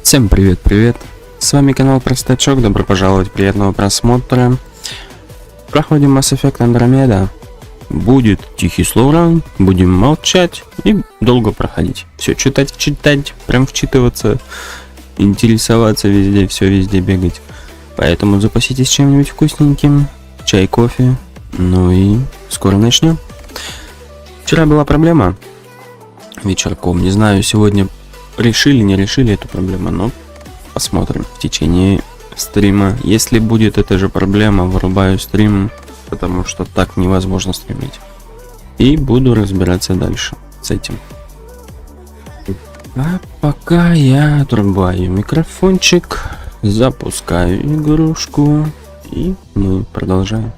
Всем привет! С вами канал Простачок, добро пожаловать, приятного просмотра. Проходим Mass Effect Andromeda. Будет тихий слоуран, будем молчать и долго проходить. Все читать, прям вчитываться, интересоваться везде, все везде бегать. Поэтому запаситесь чем-нибудь вкусненьким, чай, кофе, ну и скоро начнем. Вчера была проблема вечерком, не знаю, сегодня решили, не решили эту проблему, но посмотрим в течение стрима. Если будет эта же проблема, вырубаю стрим, потому что так невозможно стримить. И буду разбираться дальше с этим. А пока я отрубаю микрофончик, запускаю игрушку, и мы продолжаем.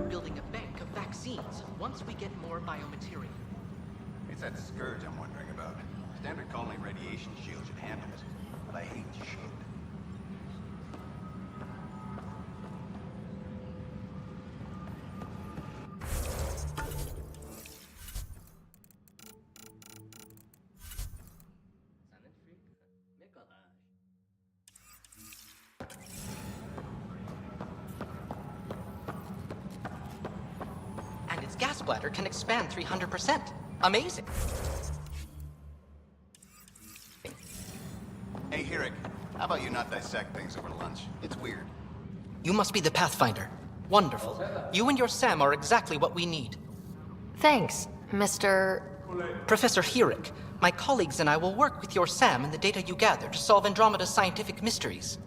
Building a bank of vaccines once we get more biomaterial. It's that scourge I'm wondering about. Standard colony radiation shield should handle it, but I hate should. And its gas bladder can expand 300%. Amazing. Hey, Hirik, how about you not dissect things over lunch? It's weird. You must be the Pathfinder. Wonderful. You and your Sam are exactly what we need. Thanks, Mr. Professor Hirik, my colleagues and I will work with your Sam and the data you gather to solve Andromeda's scientific mysteries.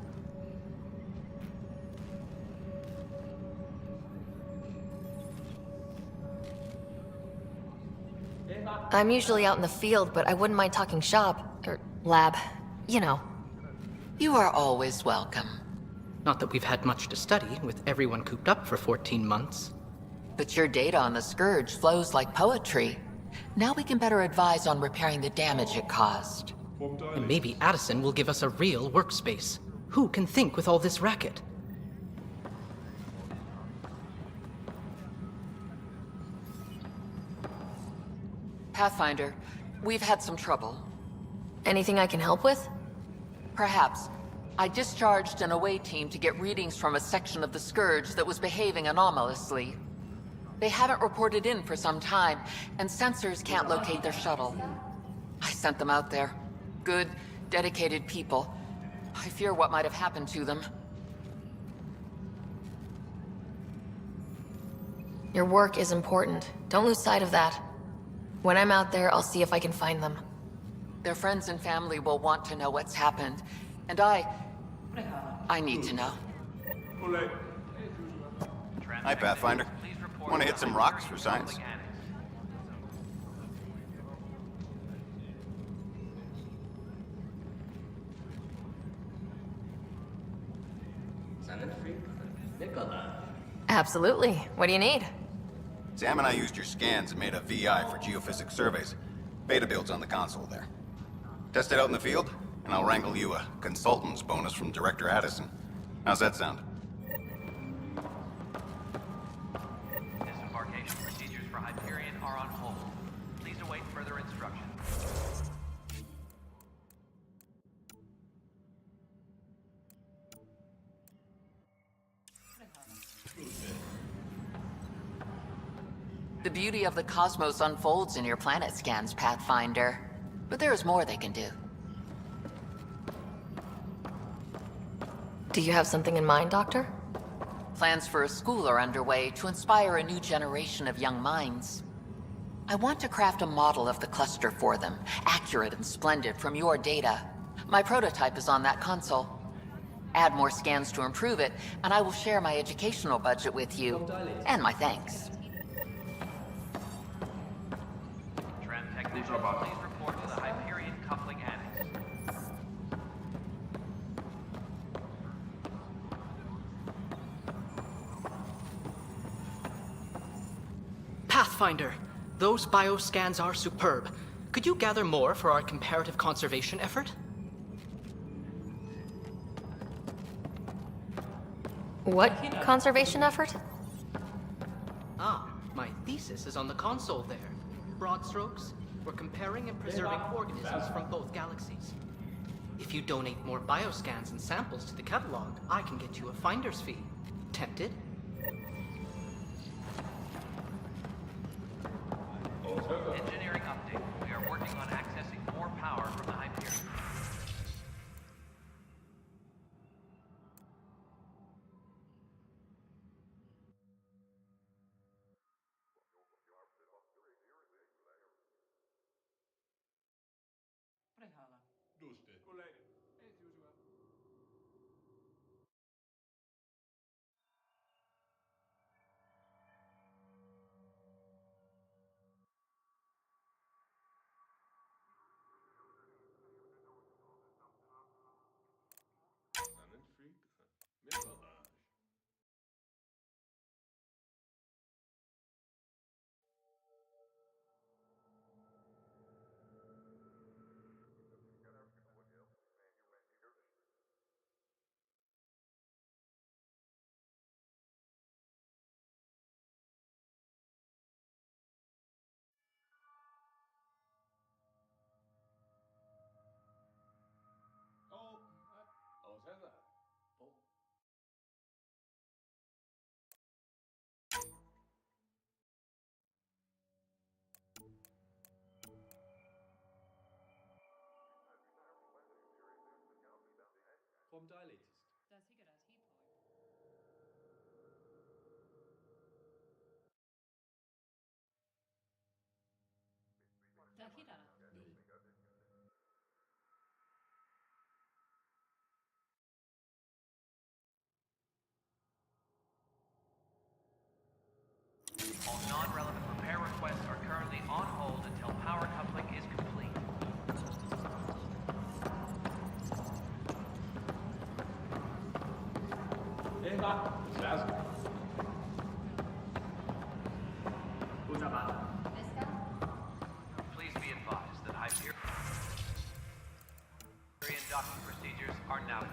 I'm usually out in the field, but I wouldn't mind talking shop, or lab, you know. You are always welcome. Not that we've had much to study, with everyone cooped up for 14 months. But your data on the Scourge flows like poetry. Now we can better advise on repairing the damage it caused. And maybe Addison will give us a real workspace. Who can think with all this racket? Pathfinder, we've had some trouble. Anything I can help with? Perhaps. I discharged an away team to get readings from a section of the Scourge that was behaving anomalously. They haven't reported in for some time, and sensors can't locate their shuttle. I sent them out there. Good, dedicated people. I fear what might have happened to them. Your work is important. Don't lose sight of that. When I'm out there, I'll see if I can find them. Their friends and family will want to know what's happened, and I need to know. Hi, Pathfinder. Want to hit some rocks for science? Absolutely. What do you need? Sam and I used your scans and made a VI for geophysics surveys. Beta builds on the console there. Test it out in the field, and I'll wrangle you a consultant's bonus from Director Addison. How's that sound? Disembarkation procedures for Hyperion are on hold. Please await further instructions. The beauty of the cosmos unfolds in your planet scans, Pathfinder. But there is more they can do. Do you have something in mind, Doctor? Plans for a school are underway to inspire a new generation of young minds. I want to craft a model of the cluster for them, accurate and splendid from your data. My prototype is on that console. Add more scans to improve it, and I will share my educational budget with you. And my thanks. Tram technicians, please report to the Hyperion coupling annex. Pathfinder, those bioscans are superb. Could you gather more for our comparative conservation effort? What conservation effort? Ah, my thesis is on the console there. Broad strokes, we're comparing and preserving organisms from both galaxies. If you donate more bioscans and samples to the catalog, I can get you a finder's fee. Tempted? Engineering update. We are working on accessing more power from the Hyperion. All non-relevant repair requests are currently on hold until power coupling is complete. Please be advised that Hyperion docking procedures are now complete.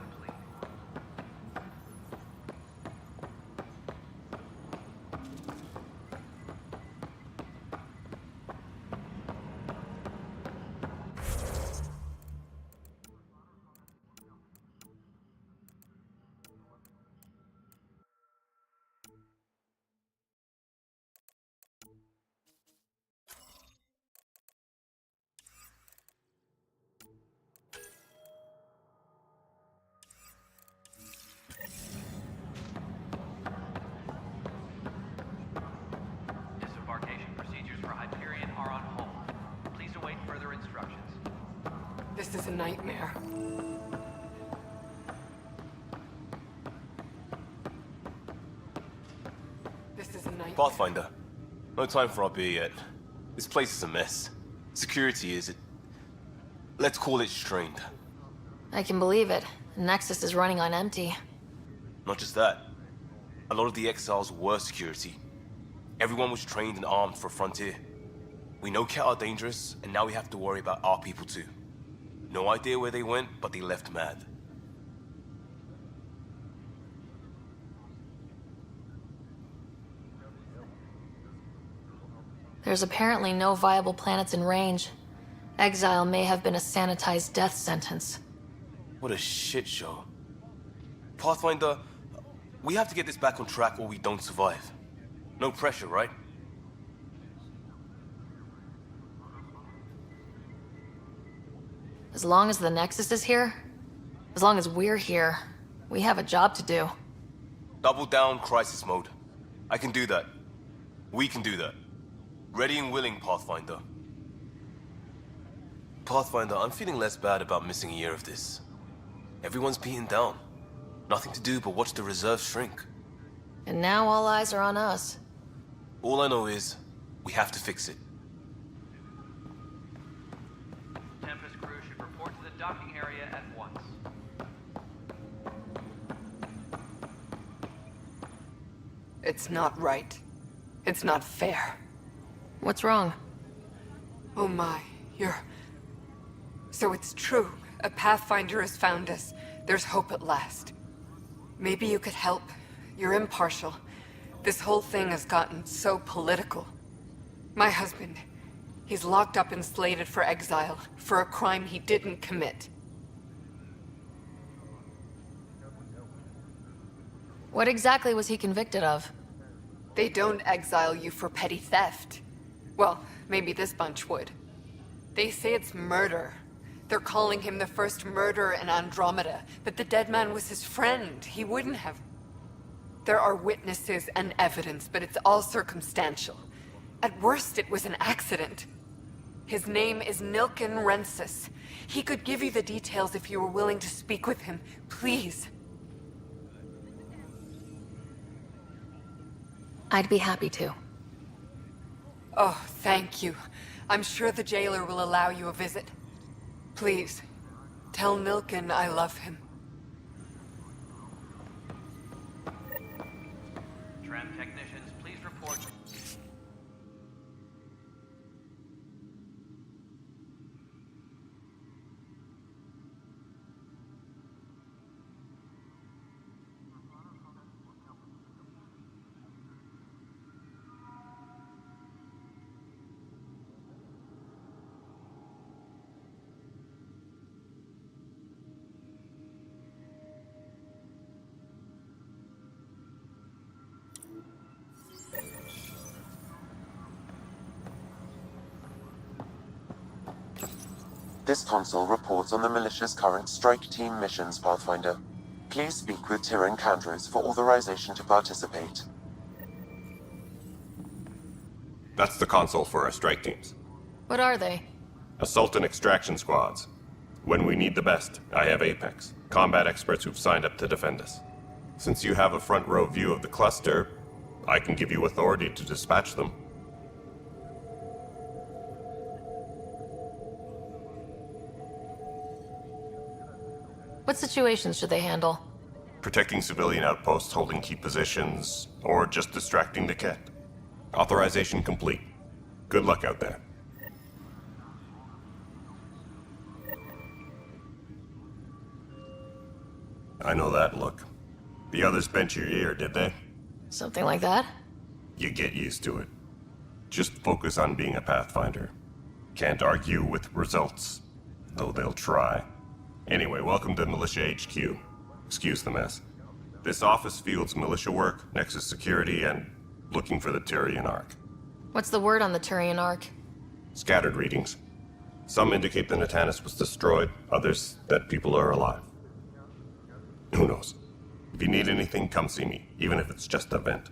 Disembarkation procedures for Hyperion are on hold. Please await further instructions. This is a nightmare. This is a nightmare. Pathfinder, no time for our beer yet. This place is a mess. Security is, let's call it strained. I can believe it. Nexus is running on empty. Not just that. A lot of the exiles were security. Everyone was trained and armed for Frontier. We know Cat are dangerous, and now we have to worry about our people too. No idea where they went, but they left mad. There's apparently no viable planets in range. Exile may have been a sanitized death sentence. What a shit show. Pathfinder, we have to get this back on track or we don't survive. No pressure, right? As long as the Nexus is here, as long as we're here, We have a job to do. Double down crisis mode. I can do that. We can do that. Ready and willing, Pathfinder. Pathfinder, I'm feeling less bad about missing a year of this. Everyone's beaten down. Nothing to do but watch the reserves shrink. And now all eyes are on us. All I know is, we have to fix it. Tempest crew should report to the docking area at once. It's not right. It's not fair. What's wrong? Oh my, you're... So it's true. A Pathfinder has found us. There's hope at last. Maybe you could help. You're impartial. This whole thing has gotten so political. My husband, he's locked up and slated for exile for a crime he didn't commit. What exactly was he convicted of? They don't exile you for petty theft. Well, maybe this bunch would. They say it's murder. They're calling him the first murderer in Andromeda, but the dead man was his friend. He wouldn't have... There are witnesses and evidence, but it's all circumstantial. At worst, it was an accident. His name is Nilken Rensis. He could give you the details if you were willing to speak with him. Please. I'd be happy to. Oh, thank you. I'm sure the jailer will allow you a visit. Please, tell Nilken I love him. Tram technicians, please report. This console reports on the militia's current strike team missions, Pathfinder. Please speak with Tyrann Kandros for authorization to participate. That's the console for our strike teams. What are they? Assault and extraction squads. When we need the best, I have Apex, combat experts who've signed up to defend us. Since you have a front row view of the cluster, I can give you authority to dispatch them. What situations should they handle? Protecting civilian outposts, holding key positions, or just distracting the Ket. Authorization complete. Good luck out there. I know that look. The others bent your ear, did they? Something like that? You get used to it. Just focus on being a Pathfinder. Can't argue with results, though they'll try. Anyway, welcome to Militia HQ. Excuse the mess. This office fields militia work, Nexus security, and looking for the Turian Ark. What's the word on the Turian Ark? Scattered readings. Some indicate the Natanus was destroyed, others that people are alive. Who knows? If you need anything, come see me, even if it's just a vent.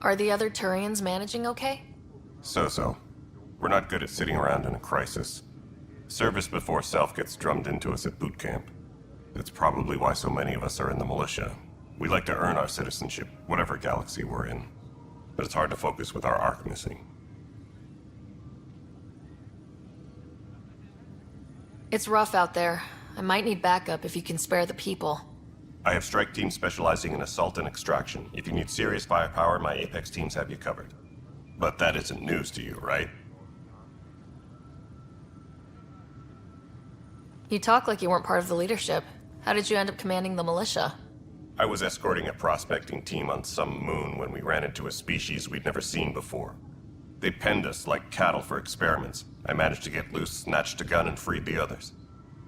Are the other Turians managing okay? So-so. We're not good at sitting around in a crisis. Service before self gets drummed into us at boot camp. That's probably why so many of us are in the militia. We like to earn our citizenship, whatever galaxy we're in. But it's hard to focus with our arc missing. It's rough out there. I might need backup if you can spare the people. I have strike teams specializing in assault and extraction. If you need serious firepower, my Apex teams have you covered. But that isn't news to you, right? You talk like you weren't part of the leadership. How did you end up commanding the militia? I was escorting a prospecting team on some moon when we ran into a species we'd never seen before. They penned us like cattle for experiments. I managed to get loose, snatched a gun, and freed the others.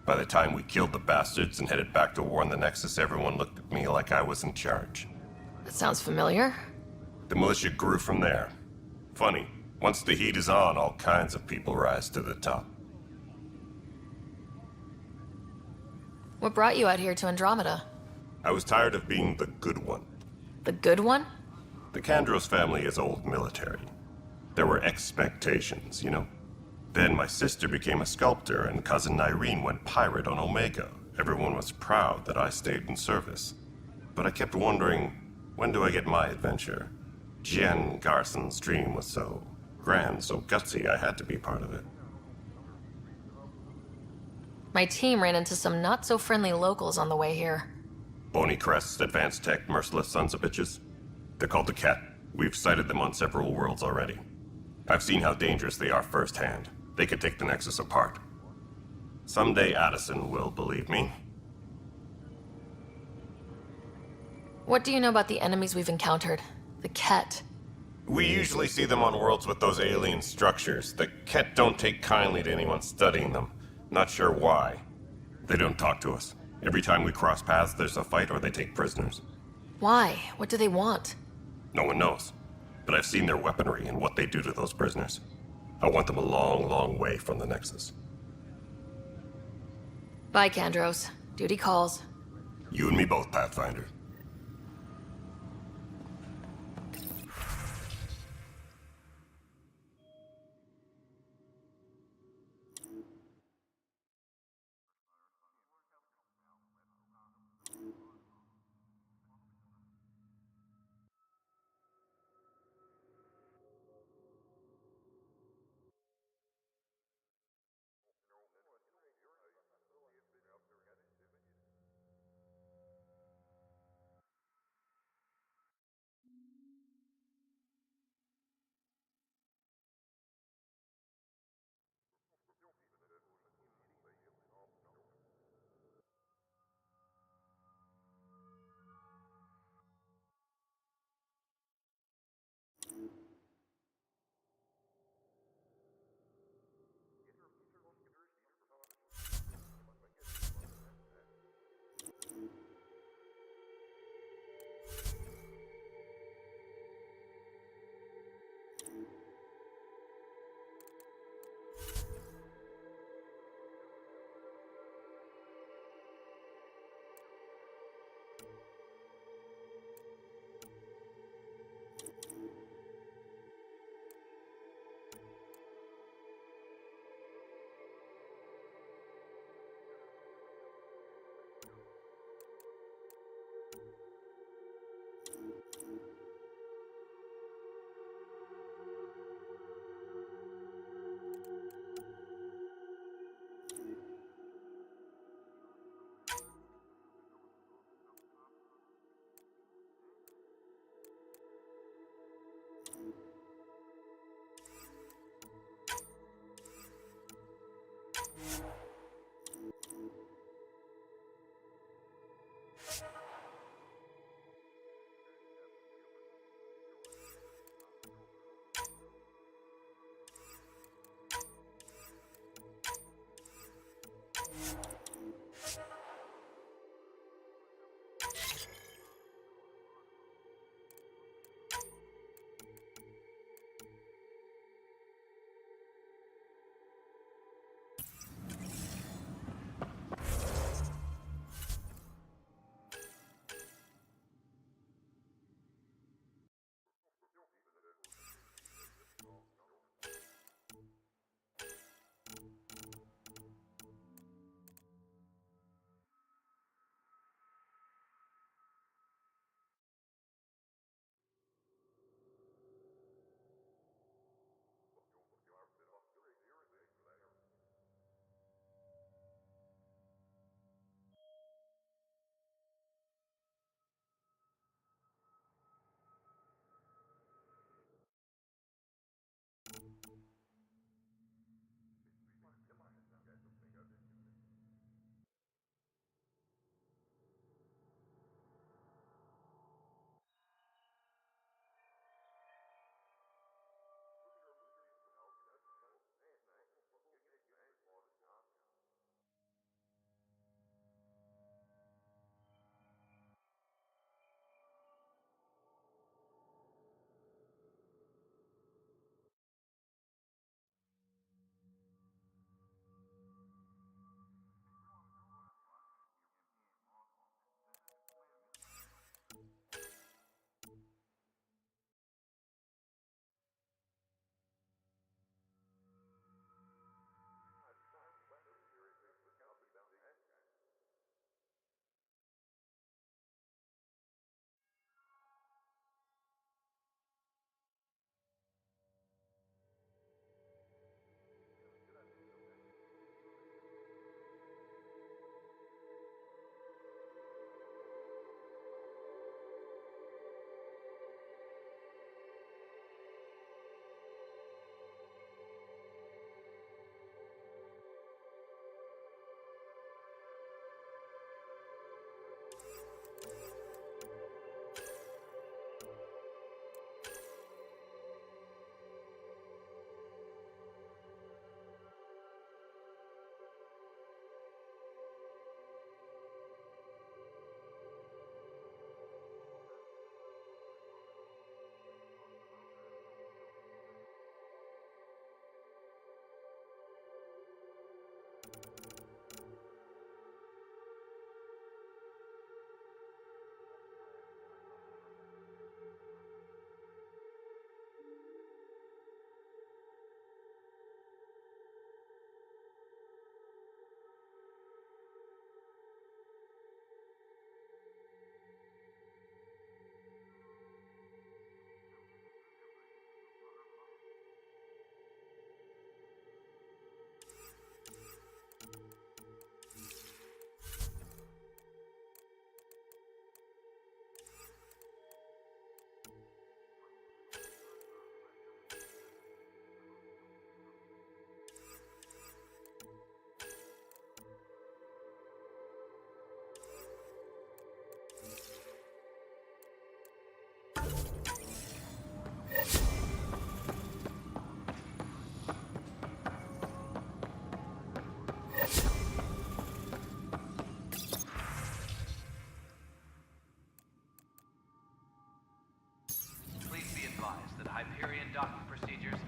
By the time we killed the bastards and headed back to war in the Nexus, everyone looked at me like I was in charge. That sounds familiar. The militia grew from there. Funny, once the heat is on, all kinds of people rise to the top. What brought you out here to Andromeda? I was tired of being the good one. The good one? The Kandros family is old military. There were expectations, you know? Then my sister became a sculptor and cousin Irene went pirate on Omega. Everyone was proud that I stayed in service. But I kept wondering, when do I get my adventure? Jen Garson's dream was so grand, so gutsy, I had to be part of it. My team ran into some not-so-friendly locals on the way here. Bony crests, advanced tech, merciless sons of bitches. They're called the Cat. We've sighted them on several worlds already. I've seen how dangerous they are firsthand. They could take the Nexus apart. Someday Addison will believe me. What do you know about the enemies we've encountered? The Ket. We usually see them on worlds with those alien structures. The Ket don't take kindly to anyone studying them. Not sure why. They don't talk to us. Every time we cross paths, there's a fight or they take prisoners. Why? What do they want? No one knows. But I've seen their weaponry and what they do to those prisoners. I want them a long, long way from the Nexus. Bye, Kandros. Duty calls. You and me both, Pathfinder.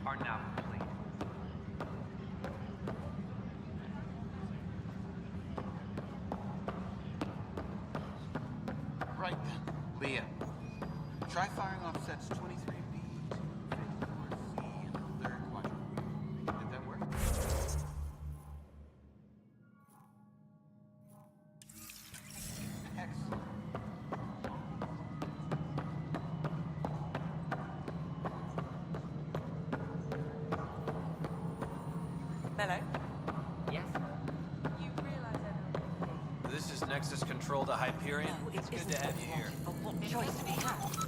are now complete. Right then, Leah. Try firing off sets 23B to 54C in the third quadrant. Did that work? Excellent. Hello? Yes? You realize I This is Nexus Control to Hyperion. No, It's good to have you here. But what choice do we have?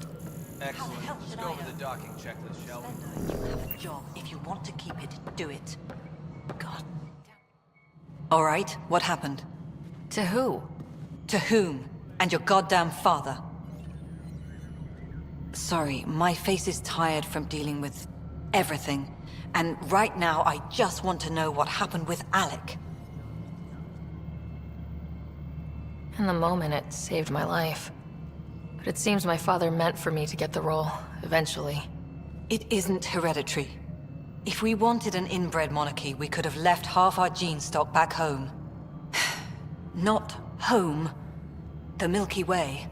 Excellent. hell Let's should go I, over the docking checklist, shall we? Spender, you have a job. If you want to keep it, do it. God. All right, what happened? To who? To whom? And your goddamn father. Sorry, my face is tired from dealing with everything. And right now, I just want to know what happened with Alec. In the moment, it saved my life. But it seems my father meant for me to get the role, eventually. It isn't hereditary. If we wanted an inbred monarchy, we could have left half our gene stock back home. Not home. The Milky Way.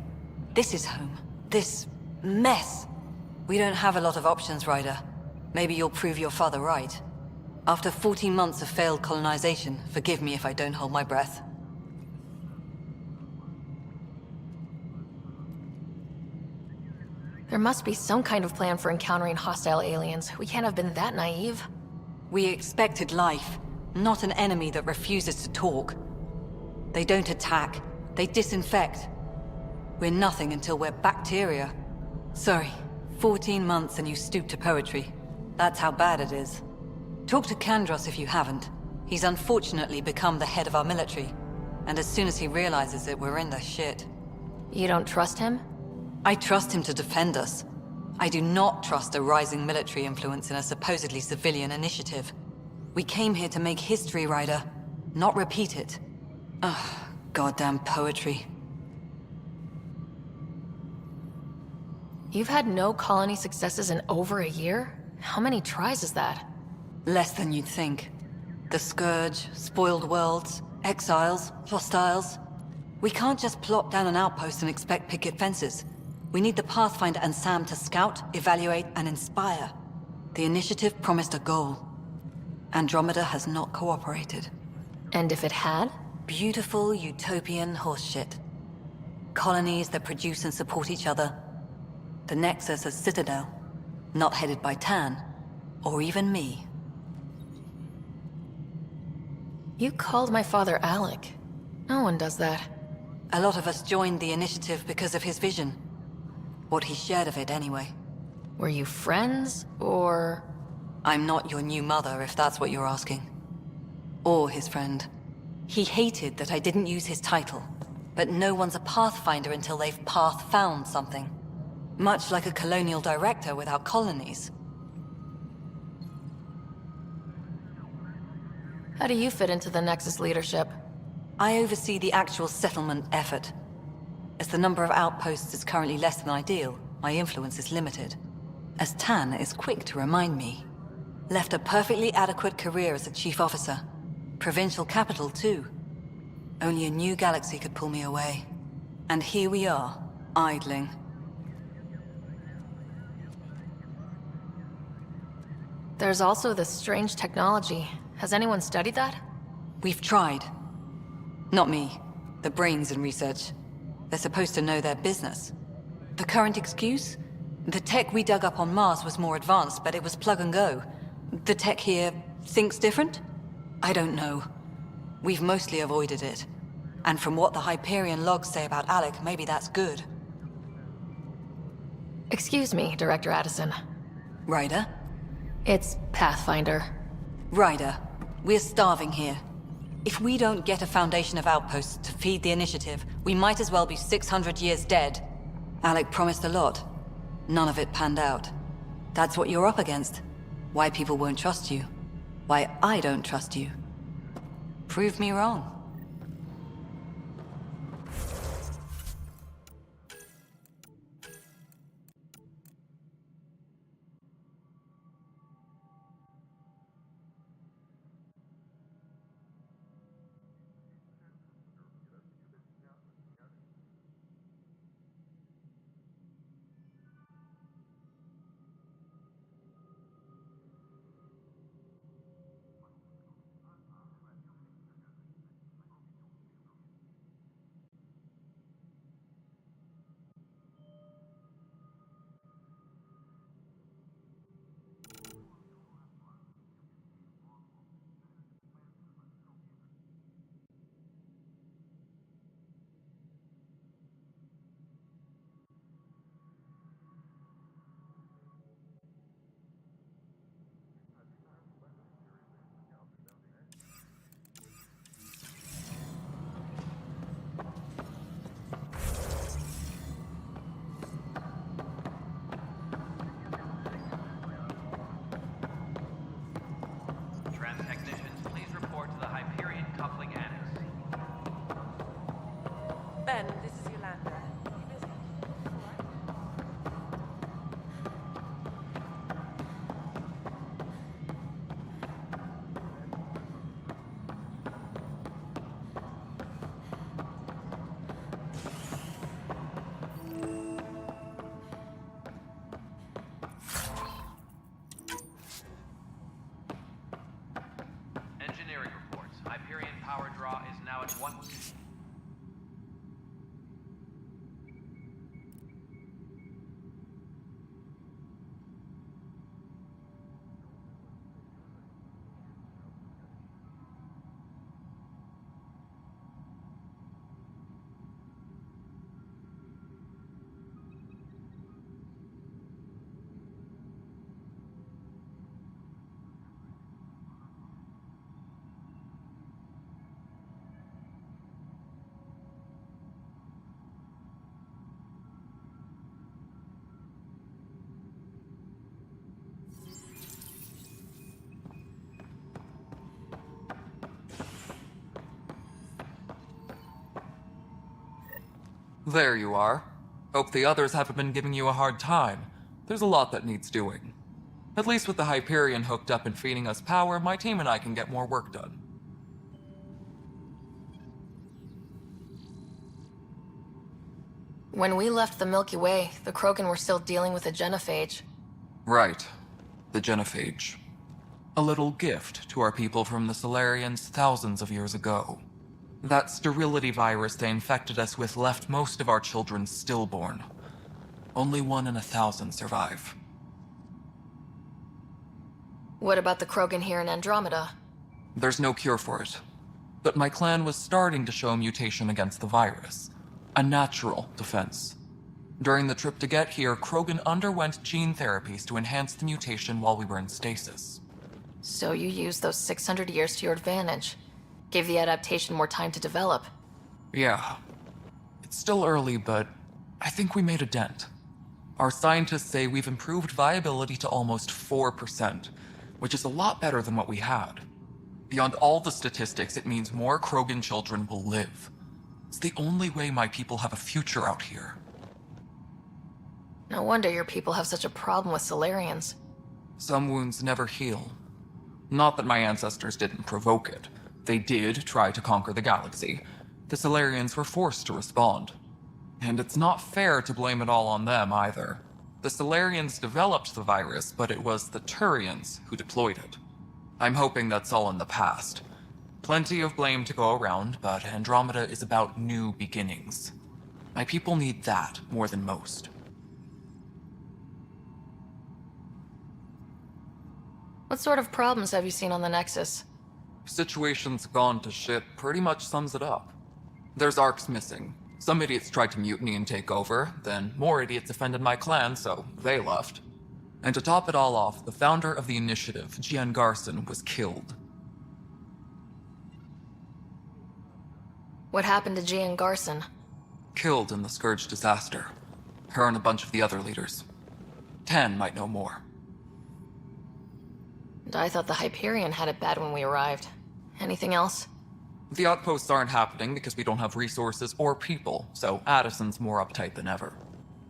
This is home. This mess. We don't have a lot of options, Ryder. Maybe you'll prove your father right. After 14 months of failed colonization, forgive me if I don't hold my breath. There must be some kind of plan for encountering hostile aliens. We can't have been that naive. We expected life, not an enemy that refuses to talk. They don't attack, they disinfect. We're nothing until we're bacteria. Sorry, 14 months and you stoop to poetry. That's how bad it is. Talk to Kandros if you haven't. He's unfortunately become the head of our military. And as soon as he realizes it, we're in the shit. You don't trust him? I trust him to defend us. I do not trust a rising military influence in a supposedly civilian initiative. We came here to make history, Ryder, not repeat it. Ugh, goddamn poetry. You've had no colony successes in over a year? How many tries is that? Less than you'd think. The Scourge, spoiled worlds, exiles, hostiles. We can't just plop down an outpost and expect picket fences. We need the Pathfinder and Sam to scout, evaluate, and inspire. The initiative promised a goal. Andromeda has not cooperated. And if it had? Beautiful utopian horseshit. Colonies that produce and support each other. The Nexus as Citadel, not headed by Tan, or even me. You called my father Alec. No one does that. A lot of us joined the initiative because of his vision. What he shared of it, anyway. Were you friends, or...? I'm not your new mother, if that's what you're asking. Or his friend. He hated that I didn't use his title. But no one's a Pathfinder until they've path-found something. Much like a colonial director without colonies. How do you fit into the Nexus leadership? I oversee the actual settlement effort. As the number of outposts is currently less than ideal, my influence is limited. As Tan is quick to remind me. Left a perfectly adequate career as a chief officer. Provincial capital, too. Only a new galaxy could pull me away. And here we are, idling. There's also this strange technology. Has anyone studied that? We've tried. Not me. The brains in research. They're supposed to know their business. The current excuse? The tech we dug up on Mars was more advanced, but it was plug and go. The tech here thinks different? I don't know. We've mostly avoided it. And from what the Hyperion logs say about Alec, maybe that's good. Excuse me, Director Addison. Ryder? It's Pathfinder. Ryder, we're starving here. If we don't get a foundation of outposts to feed the initiative, we might as well be 600 years dead. Alec promised a lot. None of it panned out. That's what you're up against. Why people won't trust you. Why I don't trust you. Prove me wrong. There you are. Hope the others haven't been giving you a hard time. There's a lot that needs doing. At least with the Hyperion hooked up and feeding us power, my team and I can get more work done. When we left the Milky Way, the Krogan were still dealing with a genophage. Right. The genophage. A little gift to our people from the Solarians thousands of years ago. That sterility virus they infected us with left most of our children stillborn. Only 1 in 1,000 survive. What about the Krogan here in Andromeda? There's no cure for it. But my clan was starting to show a mutation against the virus. A natural defense. During the trip to get here, Krogan underwent gene therapies to enhance the mutation while we were in stasis. So you used those 600 years to your advantage. Gave the adaptation more time to develop. Yeah. It's still early, but I think we made a dent. Our scientists say we've improved viability to almost 4%, which is a lot better than what we had. Beyond all the statistics, it means more Krogan children will live. It's the only way my people have a future out here. No wonder your people have such a problem with Solarians. Some wounds never heal. Not that my ancestors didn't provoke it. They did try to conquer the galaxy. The Solarians were forced to respond. And it's not fair to blame it all on them either. The Solarians developed the virus, but it was the Turians who deployed it. I'm hoping that's all in the past. Plenty of blame to go around, but Andromeda is about new beginnings. My people need that more than most. What sort of problems have you seen on the Nexus? Situation's gone to shit pretty much sums it up. There's arcs missing. Some idiots tried to mutiny and take over, then more idiots offended my clan, so they left. And to top it all off, the founder of the initiative, Gian Garson, was killed. What happened to Gian Garson? Killed in the Scourge disaster. Her and a bunch of the other leaders. Tan might know more. And I thought the Hyperion had it bad when we arrived. Anything else? The outposts aren't happening because we don't have resources or people, so Addison's more uptight than ever.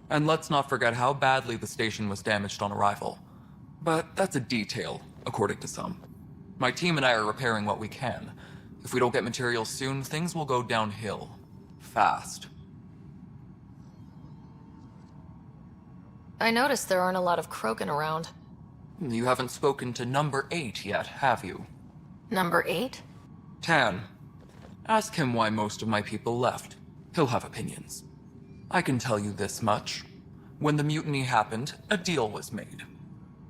And let's not forget how badly the station was damaged on arrival. But that's a detail, according to some. My team and I are repairing what we can. If we don't get materials soon, things will go downhill. Fast. I noticed there aren't a lot of Krogan around. You haven't spoken to number 8 yet, have you? Number 8? Tan. Ask him why most of my people left. He'll have opinions. I can tell you this much. When the mutiny happened, a deal was made.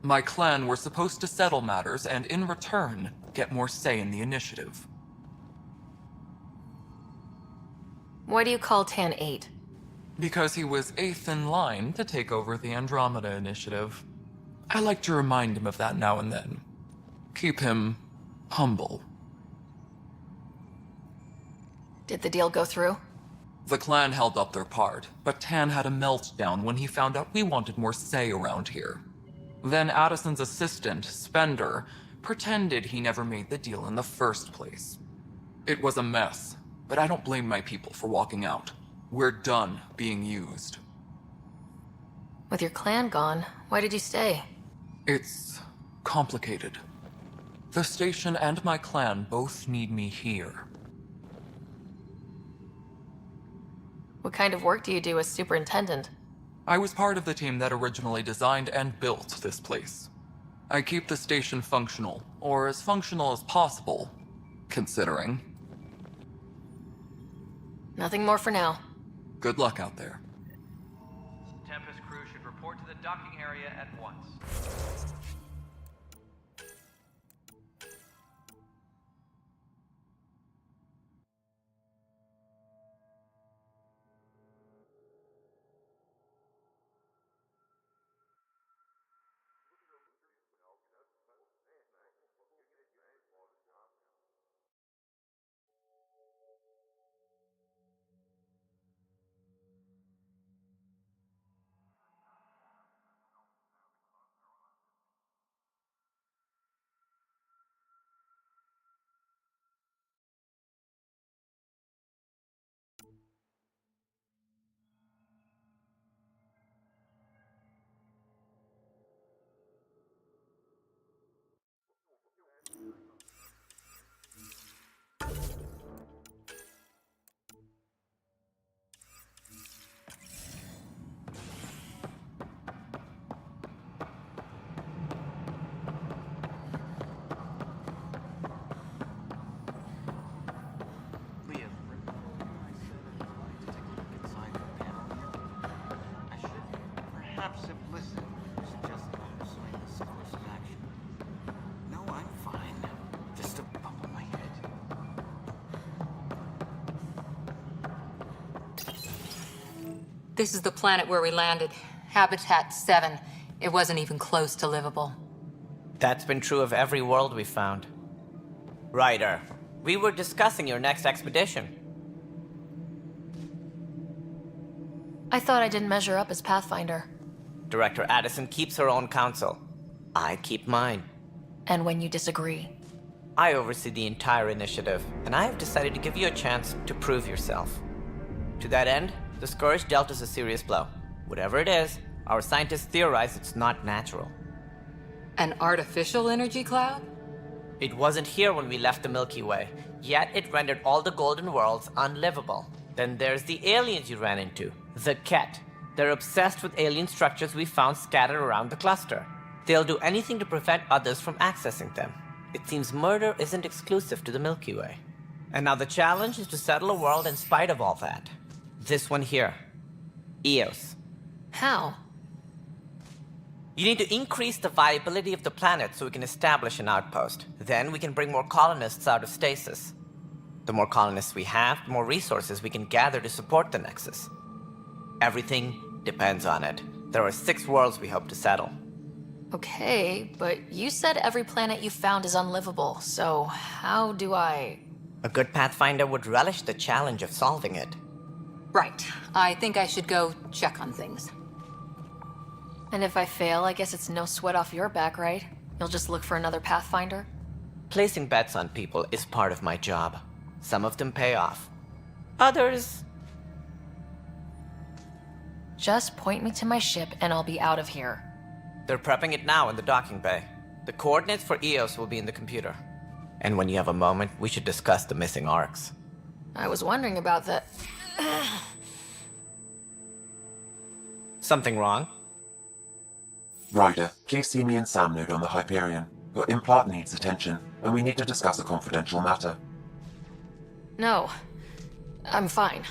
My clan were supposed to settle matters and, in return, get more say in the initiative. Why do you call Tan 8? Because he was 8th in line to take over the Andromeda initiative. I like to remind him of that now and then. Keep him humble. Did the deal go through? The clan held up their part, but Tan had a meltdown when he found out we wanted more say around here. Then Addison's assistant, Spender, pretended he never made the deal in the first place. It was a mess, but I don't blame my people for walking out. We're done being used. With your clan gone, why did you stay? It's complicated. The station and my clan both need me here. What kind of work do you do as superintendent? I was part of the team that originally designed and built this place. I keep the station functional, or as functional as possible, considering. Nothing more for now. Good luck out there. Tempest crew should report to the docking area at once. Perhaps if listening was just mindless course of action. No, I'm fine. Just a bump on my head. This is the planet where we landed. Habitat 7. It wasn't even close to livable. That's been true of every world we found. Ryder, we were discussing your next expedition. I thought I didn't measure up as Pathfinder. Director Addison keeps her own counsel. I keep mine. And when you disagree? I oversee the entire initiative, and I have decided to give you a chance to prove yourself. To that end, the Scourge dealt us a serious blow. Whatever it is, our scientists theorize it's not natural. An artificial energy cloud? It wasn't here when we left the Milky Way, yet it rendered all the golden worlds unlivable. Then there's the aliens you ran into, the Ket. They're obsessed with alien structures we found scattered around the cluster. They'll do anything to prevent others from accessing them. It seems murder isn't exclusive to the Milky Way. And now the challenge is to settle a world in spite of all that. This one here. Eos. How? You need to increase the viability of the planet so we can establish an outpost. Then we can bring more colonists out of stasis. The more colonists we have, the more resources we can gather to support the Nexus. Everything depends on it. There are 6 worlds we hope to settle. Okay, but you said every planet you found is unlivable, so how do I... A good Pathfinder would relish the challenge of solving it. Right. I think I should go check on things. And if I fail, I guess it's no sweat off your back, right? You'll just look for another Pathfinder? Placing bets on people is part of my job. Some of them pay off. Others... Just point me to my ship and I'll be out of here. They're prepping it now in the docking bay. The coordinates for Eos will be in the computer. And when you have a moment, we should discuss the missing arcs. I was wondering about that. Something wrong? Ryder, please see me and Sam Node on the Hyperion. Your implant needs attention, and we need to discuss a confidential matter. No. I'm fine.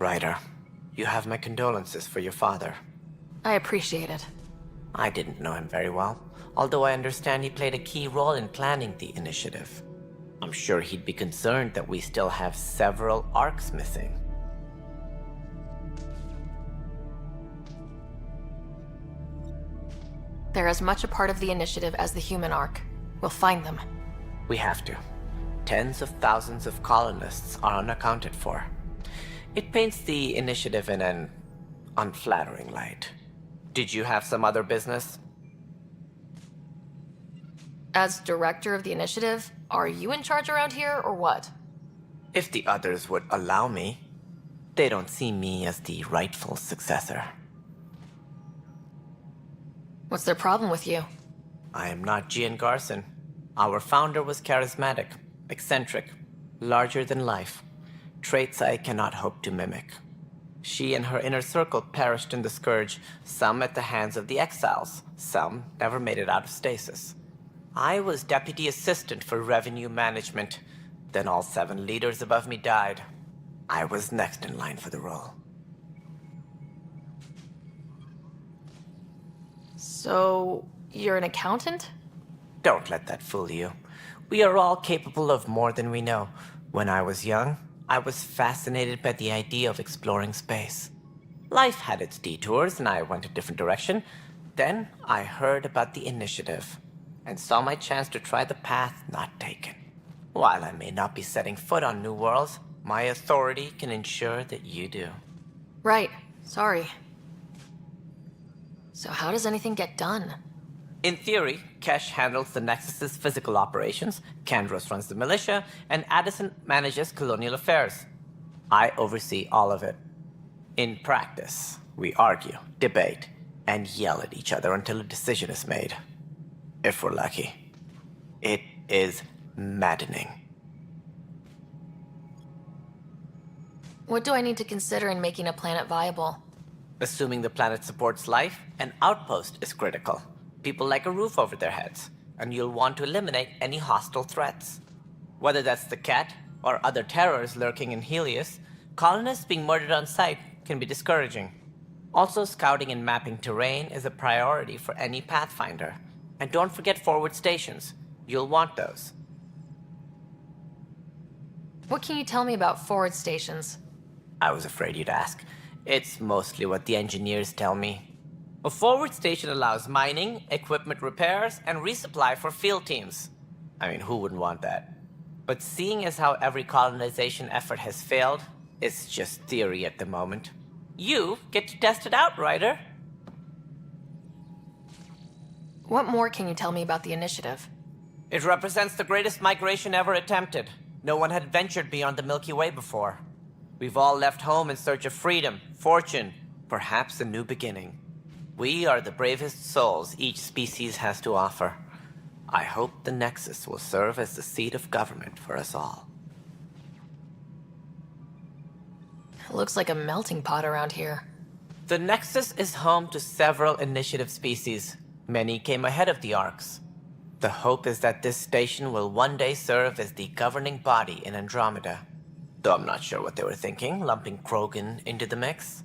Ryder, you have my condolences for your father. I appreciate it. I didn't know him very well, although I understand he played a key role in planning the initiative. I'm sure he'd be concerned that we still have several arcs missing. They're as much a part of the initiative as the human arc. We'll find them. We have to. Tens of thousands of colonists are unaccounted for. It paints the initiative in an unflattering light. Did you have some other business? As director of the initiative, are you in charge around here, or what? If the others would allow me. They don't see me as the rightful successor. What's their problem with you? I am not Gian Garson. Our founder was charismatic, eccentric, larger than life. Traits I cannot hope to mimic. She and her inner circle perished in the Scourge, some at the hands of the Exiles, some never made it out of stasis. I was deputy assistant for revenue management. Then all 7 leaders above me died. I was next in line for the role. So, you're an accountant? Don't let that fool you. We are all capable of more than we know. When I was young, I was fascinated by the idea of exploring space. Life had its detours, and I went a different direction. Then I heard about the initiative, and saw my chance to try the path not taken. While I may not be setting foot on New Worlds, my authority can ensure that you do. Right. Sorry. So how does anything get done? In theory, Kesh handles the Nexus's physical operations, Kandros runs the militia, and Addison manages colonial affairs. I oversee all of it. In practice, we argue, debate, and yell at each other until a decision is made. If we're lucky. It is maddening. What do I need to consider in making a planet viable? Assuming the planet supports life, an outpost is critical. People like a roof over their heads, and you'll want to eliminate any hostile threats. Whether that's the cat or other terrors lurking in Helios, colonists being murdered on sight can be discouraging. Also, scouting and mapping terrain is a priority for any Pathfinder. And don't forget forward stations. You'll want those. What can you tell me about forward stations? I was afraid you'd ask. It's mostly what the engineers tell me. A forward station allows mining, equipment repairs, and resupply for field teams. I mean, who wouldn't want that? But seeing as how every colonization effort has failed, it's just theory at the moment. You get to test it out, Ryder. What more can you tell me about the initiative? It represents the greatest migration ever attempted. No one had ventured beyond the Milky Way before. We've all left home in search of freedom, fortune, perhaps a new beginning. We are the bravest souls each species has to offer. I hope the Nexus will serve as the seat of government for us all. It looks like a melting pot around here. The Nexus is home to several initiative species. Many came ahead of the Arcs. The hope is that this station will one day serve as the governing body in Andromeda. Though I'm not sure what they were thinking, lumping Krogan into the mix.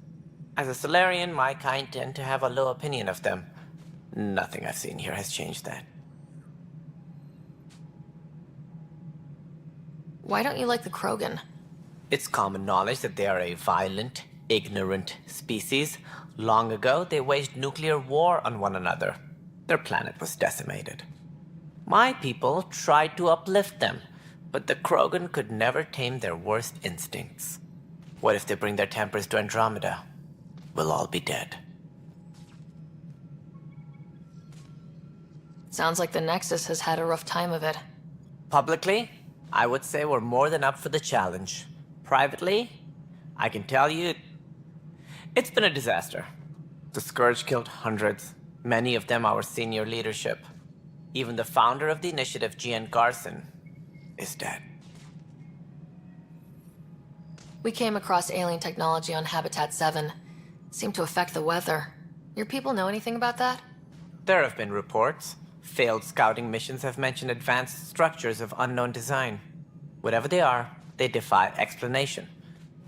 As a Solarian, my kind tend to have a low opinion of them. Nothing I've seen here has changed that. Why don't you like the Krogan? It's common knowledge that they are a violent, ignorant species. Long ago, they waged nuclear war on one another. Their planet was decimated. My people tried to uplift them, but the Krogan could never tame their worst instincts. What if they bring their tempers to Andromeda? We'll all be dead. Sounds like the Nexus has had a rough time of it. Publicly, I would say we're more than up for the challenge. Privately, I can tell you, it's been a disaster. The Scourge killed hundreds, many of them our senior leadership. Even the founder of the initiative, Gian Garson, is dead. We came across alien technology on Habitat 7. Seemed to affect the weather. Your people know anything about that? There have been reports. Failed scouting missions have mentioned advanced structures of unknown design. Whatever they are, they defy explanation.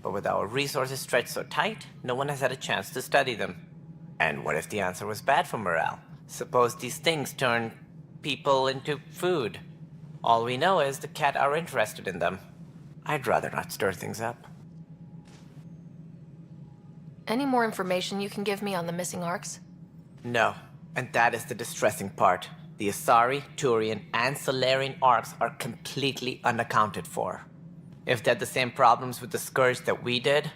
But with our resources stretched so tight, no one has had a chance to study them. And what if the answer was bad for morale? Suppose these things turn people into food. All we know is the cat are interested in them. I'd rather not stir things up. Any more information you can give me on the missing arcs? No, and that is the distressing part. The Asari, Turian, and Solarian arcs are completely unaccounted for. If they had the same problems with the Scourge that we did,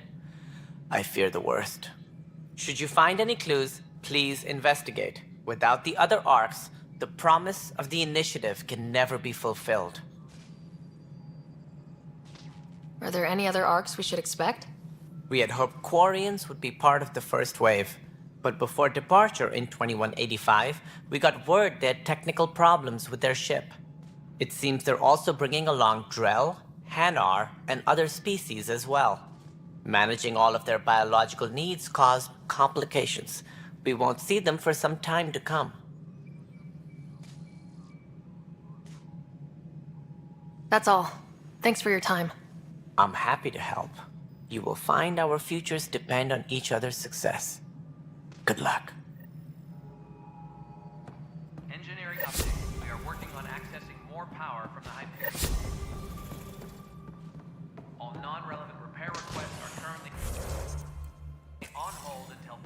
I fear the worst. Should you find any clues, please investigate. Without the other arcs, the promise of the Initiative can never be fulfilled. Are there any other arcs we should expect? We had hoped Quarians would be part of the first wave, but before departure in 2185, we got word they had technical problems with their ship. It seems they're also bringing along Drell, Hanar, and other species as well. Managing all of their biological needs caused complications. We won't see them for some time to come. That's all. Thanks for your time. I'm happy to help. You will find our futures depend on each other's success. Good luck. Engineering update. We are working on accessing more power from the Hyperion. All non-relevant repair requests are currently on hold until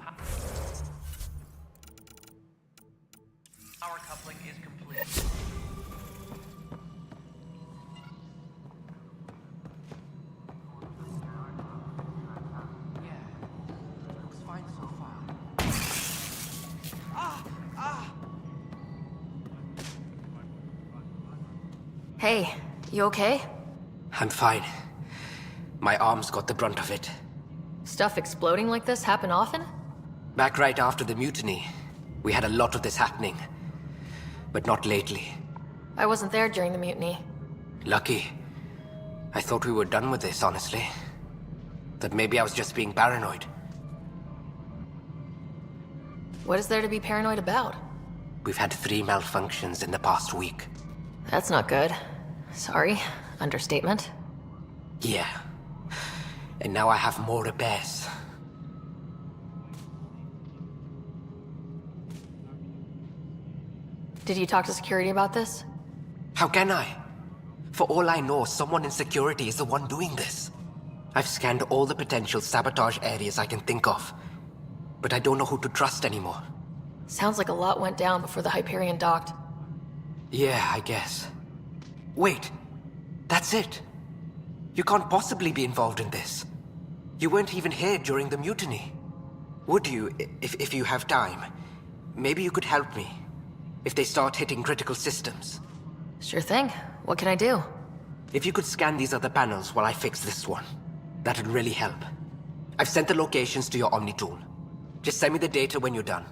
power coupling is complete. Hey, you okay? I'm fine. My arms got the brunt of it. Stuff exploding like this happen often? Back right after the mutiny, we had a lot of this happening. But not lately. I wasn't there during the mutiny. Lucky. I thought we were done with this, honestly. That maybe I was just being paranoid. What is there to be paranoid about? We've had 3 malfunctions in the past week. That's not good. Sorry. Understatement. Yeah. And now I have more repairs. Did you talk to security about this? How can I? For all I know, someone in security is the one doing this. I've scanned all the potential sabotage areas I can think of. But I don't know who to trust anymore. Sounds like a lot went down before the Hyperion docked. Yeah, I guess. Wait. That's it. You can't possibly be involved in this. You weren't even here during the mutiny. Would you, if you have time? Maybe you could help me. If they start hitting critical systems. Sure thing. What can I do? If you could scan these other panels while I fix this one, that'd really help. I've sent the locations to your Omni tool. Just send me the data when you're done.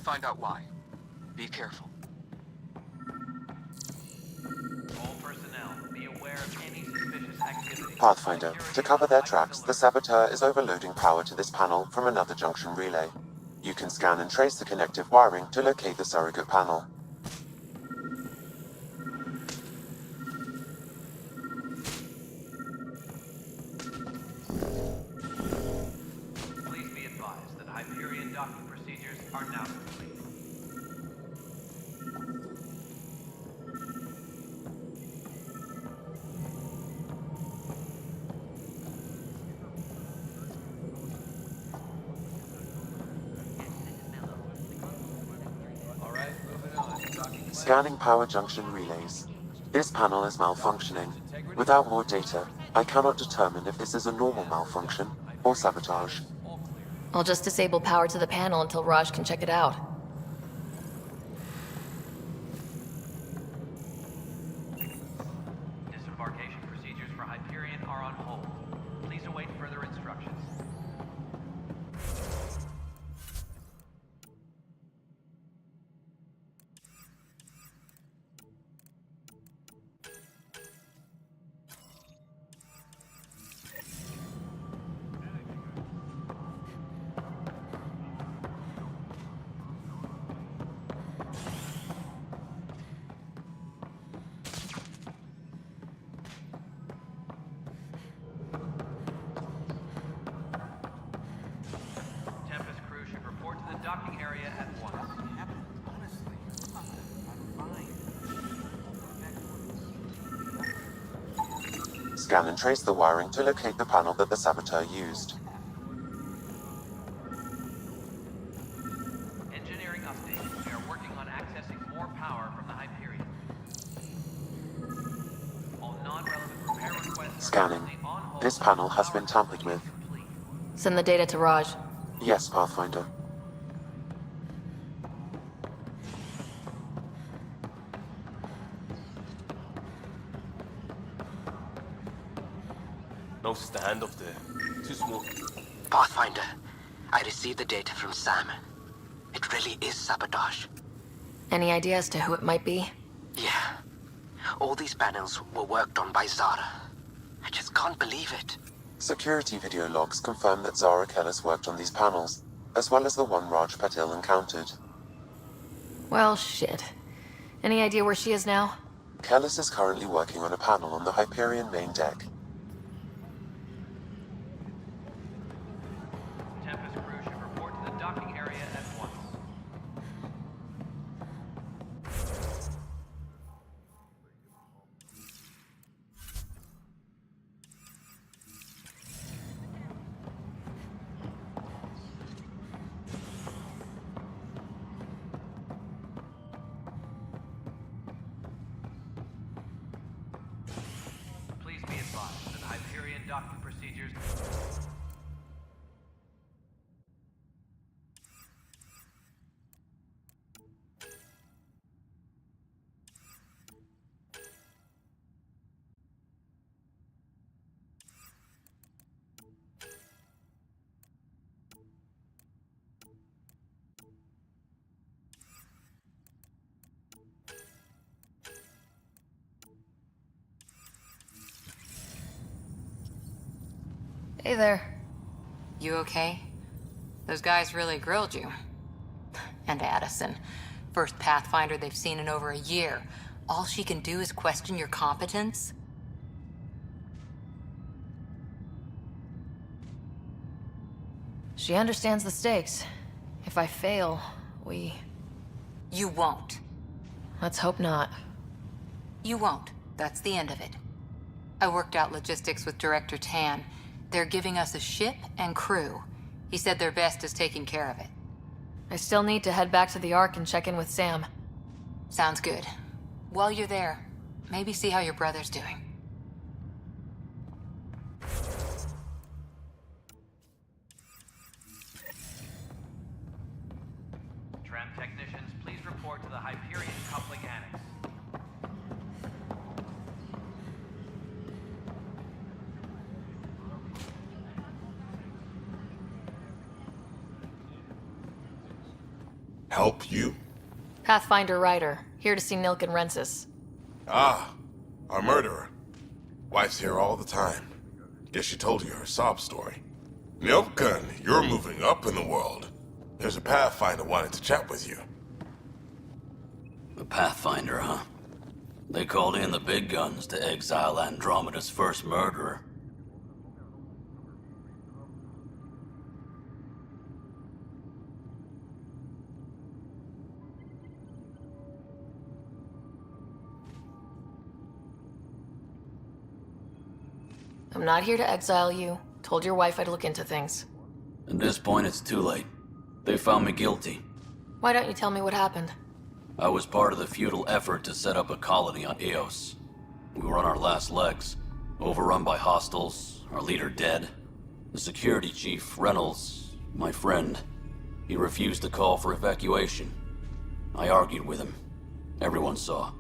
Find out why. Be careful. All personnel, be aware of any suspicious activity. Pathfinder, to cover their tracks, the saboteur is overloading power to this panel from another junction relay. You can scan and trace the connective wiring to locate the surrogate panel. Please be advised that Hyperion docking procedures are now complete. Scanning power junction relays. This panel is malfunctioning. Without more data, I cannot determine if this is a normal malfunction or sabotage. I'll just disable power to the panel until Raj can check it out. Disembarkation procedures for Hyperion are on hold. Please await further instructions. Scan and trace the wiring to locate the panel that the saboteur used. Engineering update. We are working on accessing more power from the Hyperion. All non-relevant repair requests Scanning. This panel has been tampered with. Send the data to Raj. Yes, Pathfinder. No standoff there. Too small. Pathfinder, I received the data from Sam. It really is sabotage. Any idea as to who it might be? Yeah. All these panels were worked on by Zara. I just can't believe it. Security video logs confirm that Zara Kellis worked on these panels, as well as the one Raj Patil encountered. Well, shit. Any idea where she is now? Kellis is currently working on a panel on the Hyperion main deck. Tempest crew should report to the docking area at once. Please be advised that Hyperion docking procedures. Hey there. You okay? Those guys really grilled you. And Addison. First Pathfinder they've seen in over a year. All she can do is question your competence? She understands the stakes. If I fail, we... You won't. Let's hope not. You won't. That's the end of it. I worked out logistics with Director Tan. They're giving us a ship and crew. He said their best is taking care of it. I still need to head back to the Ark and check in with Sam. Sounds good. While you're there, maybe see how your brother's doing. Tram technicians, please report to the Hyperion coupling annex. Help you? Pathfinder Ryder, here to see Nilk and Rensis. Ah, our murderer. Wife's here all the time. Guess she told you her sob story. Nilkan, you're moving up in the world. There's a Pathfinder wanting to chat with you. The Pathfinder, huh? They called in the big guns to exile Andromeda's first murderer. I'm not here to exile you. Told your wife I'd look into things. At this point, it's too late. They found me guilty. Why don't you tell me what happened? I was part of the futile effort to set up a colony on Eos. We were on our last legs, overrun by hostiles, our leader dead. The security chief, Reynolds, my friend, he refused to call for evacuation. I argued with him. Everyone saw.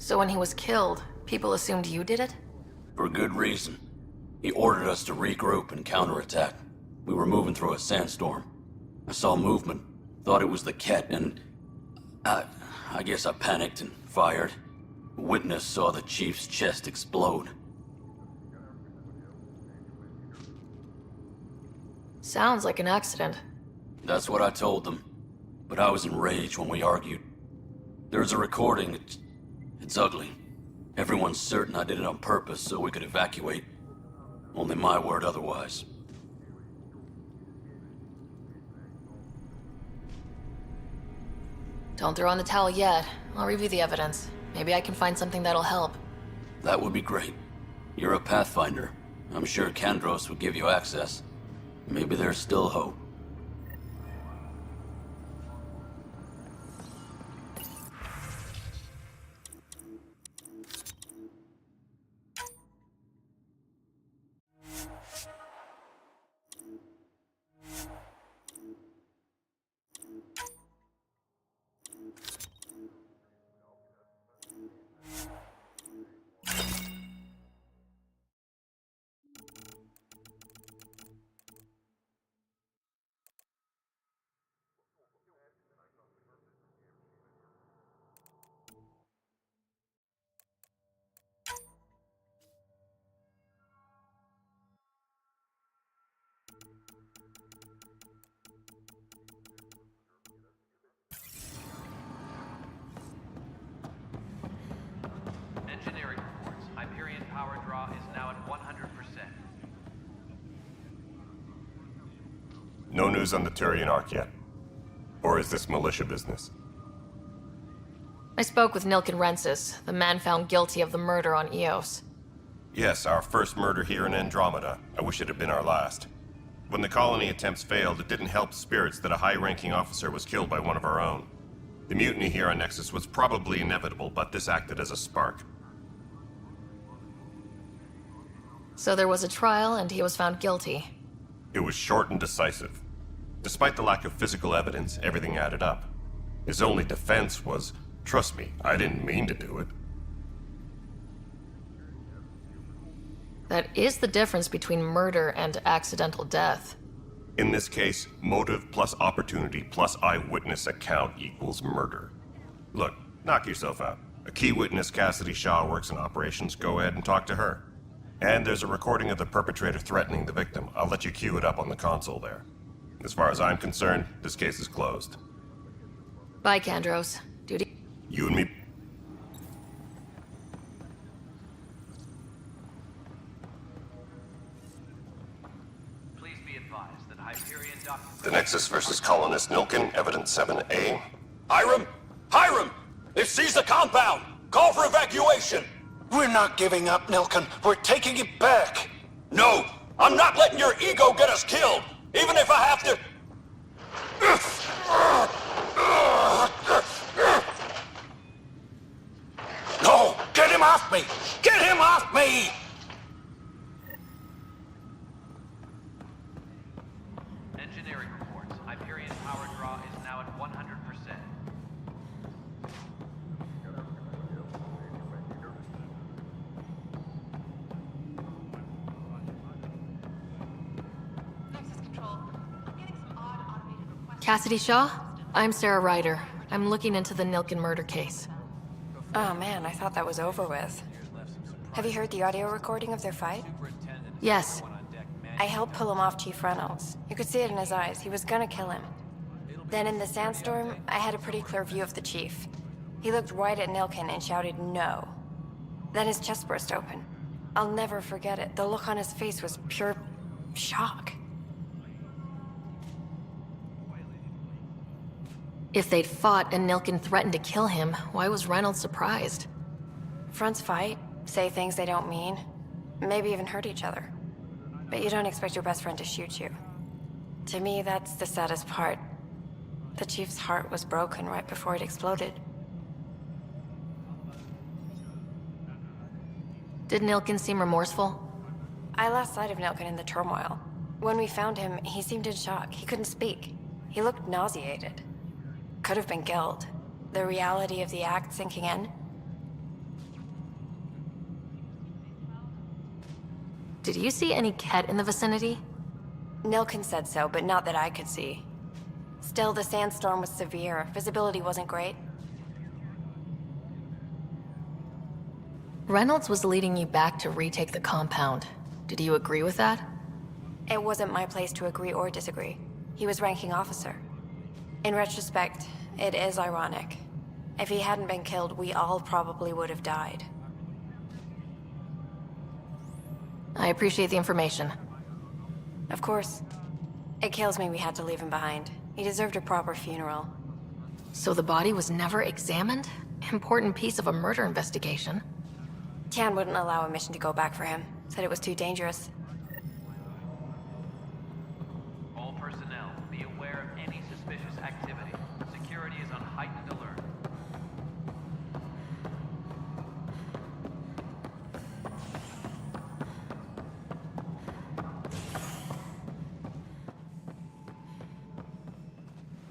So when he was killed, people assumed you did it? For good reason. He ordered us to regroup and counterattack. We were moving through a sandstorm. I saw movement, thought it was the Ket, and... I guess I panicked and fired. A witness saw the chief's chest explode. Sounds like an accident. That's what I told them. But I was enraged when we argued. There's a recording. It's ugly. Everyone's certain I did it on purpose so we could evacuate. Only my word otherwise. Don't throw in the towel yet. I'll review the evidence. Maybe I can find something that'll help. That would be great. You're a Pathfinder. I'm sure Kandros would give you access. Maybe there's still hope. Engineering reports. Hyperion power draw is now at 100%. No news on the Turian Ark yet? Or is this militia business? I spoke with Nilken Rensis, the man found guilty of the murder on Eos. Yes, our first murder here in Andromeda. I wish it had been our last. When the colony attempts failed, it didn't help spirits that a high-ranking officer was killed by one of our own. The mutiny here on Nexus was probably inevitable, but this acted as a spark. So there was a trial, and he was found guilty. It was short and decisive. Despite the lack of physical evidence, everything added up. His only defense was, "Trust me, I didn't mean to do it." That is the difference between murder and accidental death. In this case, motive plus opportunity plus eyewitness account equals murder. Look, knock yourself out. A key witness, Cassidy Shaw, works in operations. Go ahead and talk to her. And there's a recording of the perpetrator threatening the victim. I'll let you cue it up on the console there. As far as I'm concerned, this case is closed. Bye, Kandros. Duty. You and me. Please be advised that Hyperion documents... The Nexus versus Colonist Nilken, Evidence 7A. Hiram! Hiram! They've seized the compound! Call for evacuation! We're not giving up, Nilken. We're taking it back. No! I'm not letting your ego get us killed! Even if I have to... No! Get him off me! Get him off me! Engineering reports. Hyperion power draw is now at 100%. Cassidy Shaw? I'm Sarah Ryder. I'm looking into the Nilken murder case. Oh man, I thought that was over with. Have you heard the audio recording of their fight? Yes. I helped pull him off Chief Reynolds. You could see it in his eyes. He was gonna kill him. Then in the sandstorm, I had a pretty clear view of the Chief. He looked right at Nilken and shouted no. Then his chest burst open. I'll never forget it. The look on his face was pure shock. If they'd fought and Nilken threatened to kill him, why was Reynolds surprised? Fronts fight, say things they don't mean, maybe even hurt each other. But you don't expect your best friend to shoot you. To me, that's the saddest part. The Chief's heart was broken right before it exploded. Did Nilken seem remorseful? I lost sight of Nilken in the turmoil. When we found him, he seemed in shock. He couldn't speak. He looked nauseated. Could have been guilt. The reality of the act sinking in. Did you see any Ket in the vicinity? Nilken said so, but not that I could see. Still, the sandstorm was severe. Visibility wasn't great. Reynolds was leading you back to retake the compound. Did you agree with that? It wasn't my place to agree or disagree. He was ranking officer. In retrospect, it is ironic. If he hadn't been killed, we all probably would have died. I appreciate the information. Of course. It kills me we had to leave him behind. He deserved a proper funeral. So the body was never examined? important piece of a murder investigation. Tian wouldn't allow a mission to go back for him. Said it was too dangerous. All personnel, be aware of any suspicious activity. Security is on heightened alert.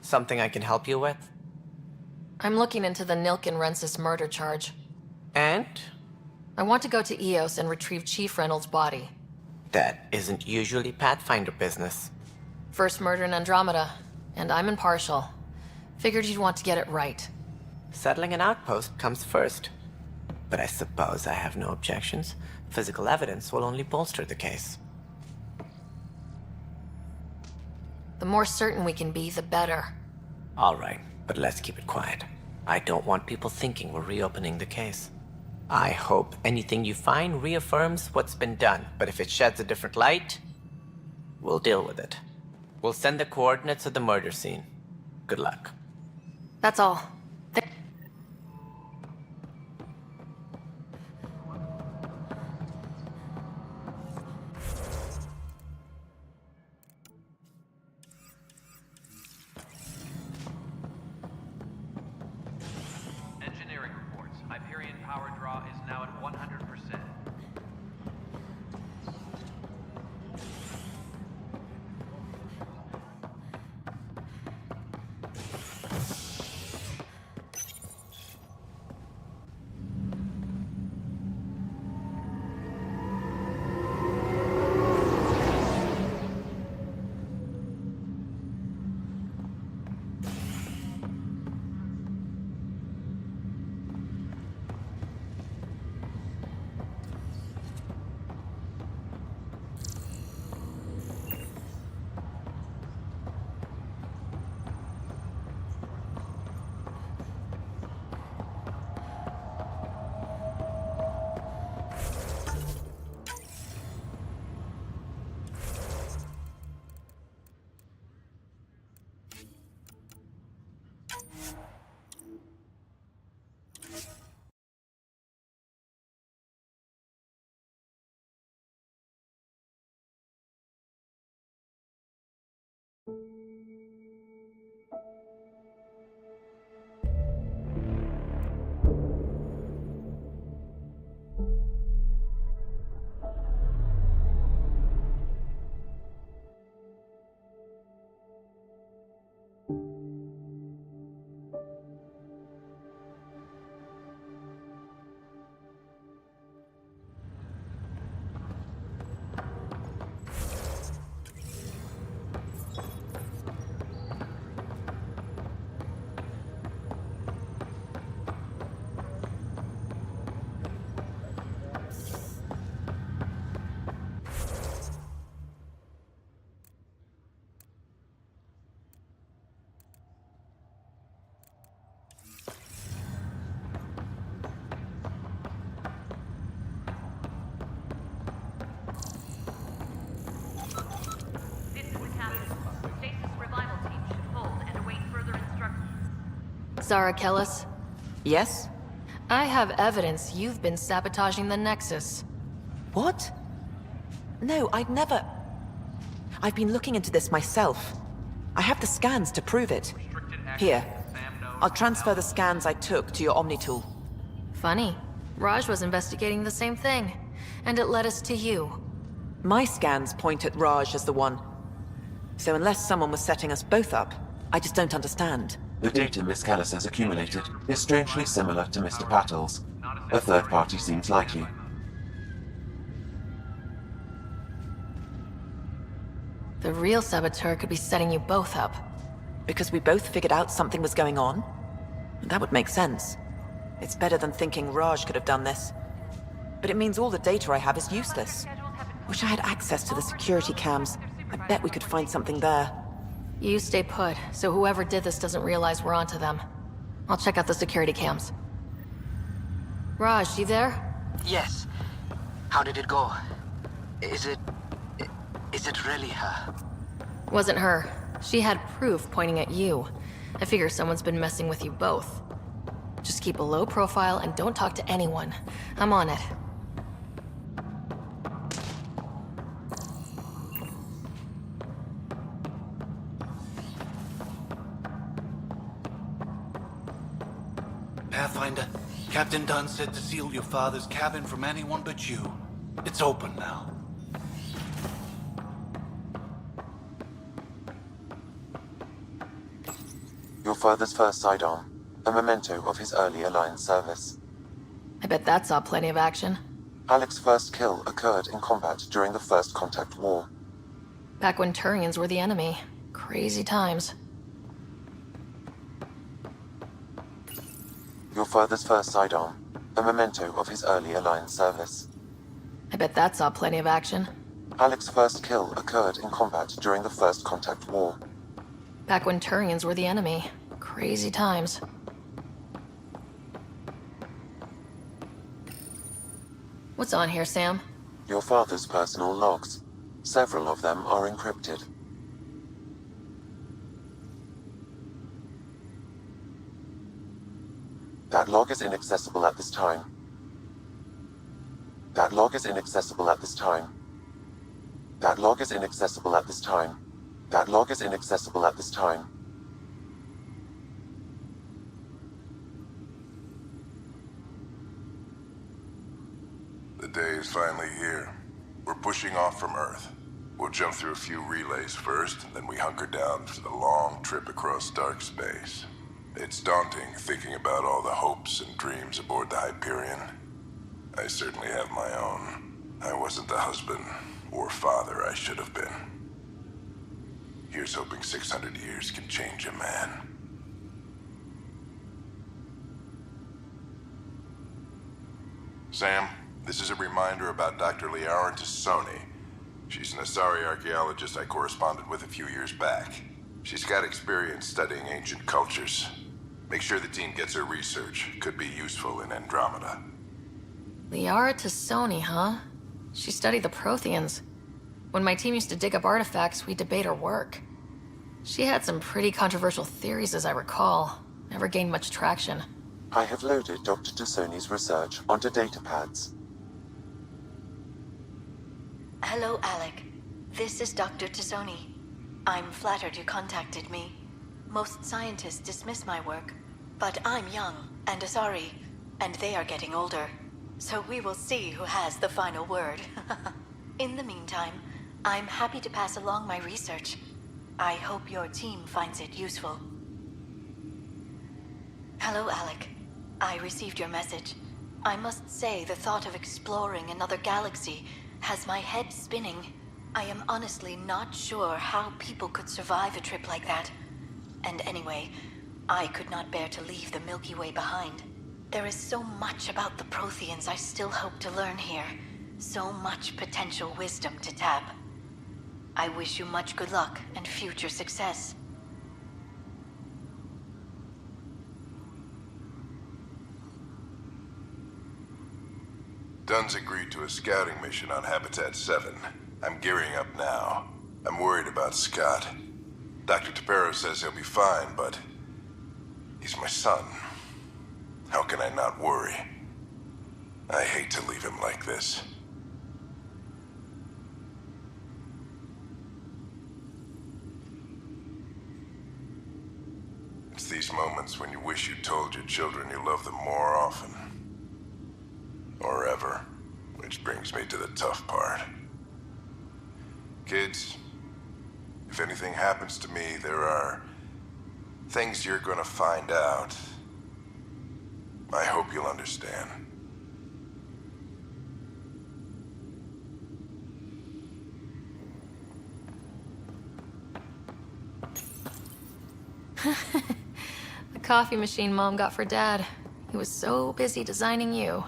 Something I can help you with? I'm looking into the Nilken Rensis murder charge. And? I want to go to Eos and retrieve Chief Reynolds' body. That isn't usually Pathfinder business. First murder in Andromeda, and I'm impartial. Figured you'd want to get it right. Settling an outpost comes first. But I suppose I have no objections. Physical evidence will only bolster the case. The more certain we can be, the better. All right, but let's keep it quiet. I don't want people thinking we're reopening the case. I hope anything you find reaffirms what's been done, but if it sheds a different light, we'll deal with it. We'll send the coordinates of the murder scene. Good luck. That's all. Engineering reports. Hyperion power draw is now at 100%. Zara Kellis? Yes? I have evidence you've been sabotaging the Nexus. What? No, I'd never... I've been looking into this myself. I have the scans to prove it. Here. I'll transfer the scans I took to your Omni-tool. Funny. Raj was investigating the same thing, and it led us to you. My scans point at Raj as the one. So unless someone was setting us both up, I just don't understand. The data Miss Kellis has accumulated is strangely similar to Mr. Pattle's. A third party seems likely. The real saboteur could be setting you both up. Because we both figured out something was going on? That would make sense. It's better than thinking Raj could have done this. But it means all the data I have is useless. Wish I had access to the security cams. I bet we could find something there. You stay put, so whoever did this doesn't realize we're onto them. I'll check out the security cams. Raj, you there? Yes. How did it go? Is it really her? Wasn't her. She had proof pointing at you. I figure someone's been messing with you both. Just keep a low profile and don't talk to anyone. I'm on it. Pathfinder, Captain Dunn said to seal your father's cabin from anyone but you. It's open now. Your father's first sidearm, a memento of his early Alliance service. I bet that saw plenty of action. Alec's first kill occurred in combat during the First Contact War. Back when Turians were the enemy. Crazy times. Your father's first sidearm, a memento of his early Alliance service. I bet that saw plenty of action. Alec's first kill occurred in combat during the First Contact War. Back when Turians were the enemy. Crazy times. What's on here, Sam? Your father's personal logs. Several of them are encrypted. That log is inaccessible at this time. That log is inaccessible at this time. That log is inaccessible at this time. That log is inaccessible at this time. The day is finally here. We're pushing off from Earth. We'll jump through a few relays first, then we hunker down for the long trip across dark space. It's daunting thinking about all the hopes and dreams aboard the Hyperion. I certainly have my own. I wasn't the husband or father I should have been. Here's hoping 600 years can change a man. Sam, this is a reminder about Dr. Liara Tassoni. She's an Asari archaeologist I corresponded with a few years back. She's got experience studying ancient cultures. Make sure the team gets her research. Could be useful in Andromeda. Liara Tassoni, huh? She studied the Protheans. When my team used to dig up artifacts, we'd debate her work. She had some pretty controversial theories, as I recall. Never gained much traction. I have loaded Dr. Tassoni's research onto datapads. Hello, Alec. This is Dr. Tassoni. I'm flattered you contacted me. Most scientists dismiss my work, but I'm young and Asari, and they are getting older. So we will see who has the final word. In the meantime, I'm happy to pass along my research. I hope your team finds it useful. Hello, Alec. I received your message. I must say the thought of exploring another galaxy has my head spinning. I am honestly not sure how people could survive a trip like that. And anyway, I could not bear to leave the Milky Way behind. There is so much about the Protheans I still hope to learn here. So much potential wisdom to tap. I wish you much good luck and future success. Dunn's agreed to a scouting mission on Habitat 7. I'm gearing up now. I'm worried about Scott. Dr. Tapero says he'll be fine, but he's my son. How can I not worry? I hate to leave him like this. It's these moments when you wish you told your children you love them more often. Or ever. Which brings me to the tough part. Kids, if anything happens to me, there are things you're gonna find out. I hope you'll understand. The coffee machine Mom got for Dad. He was so busy designing you.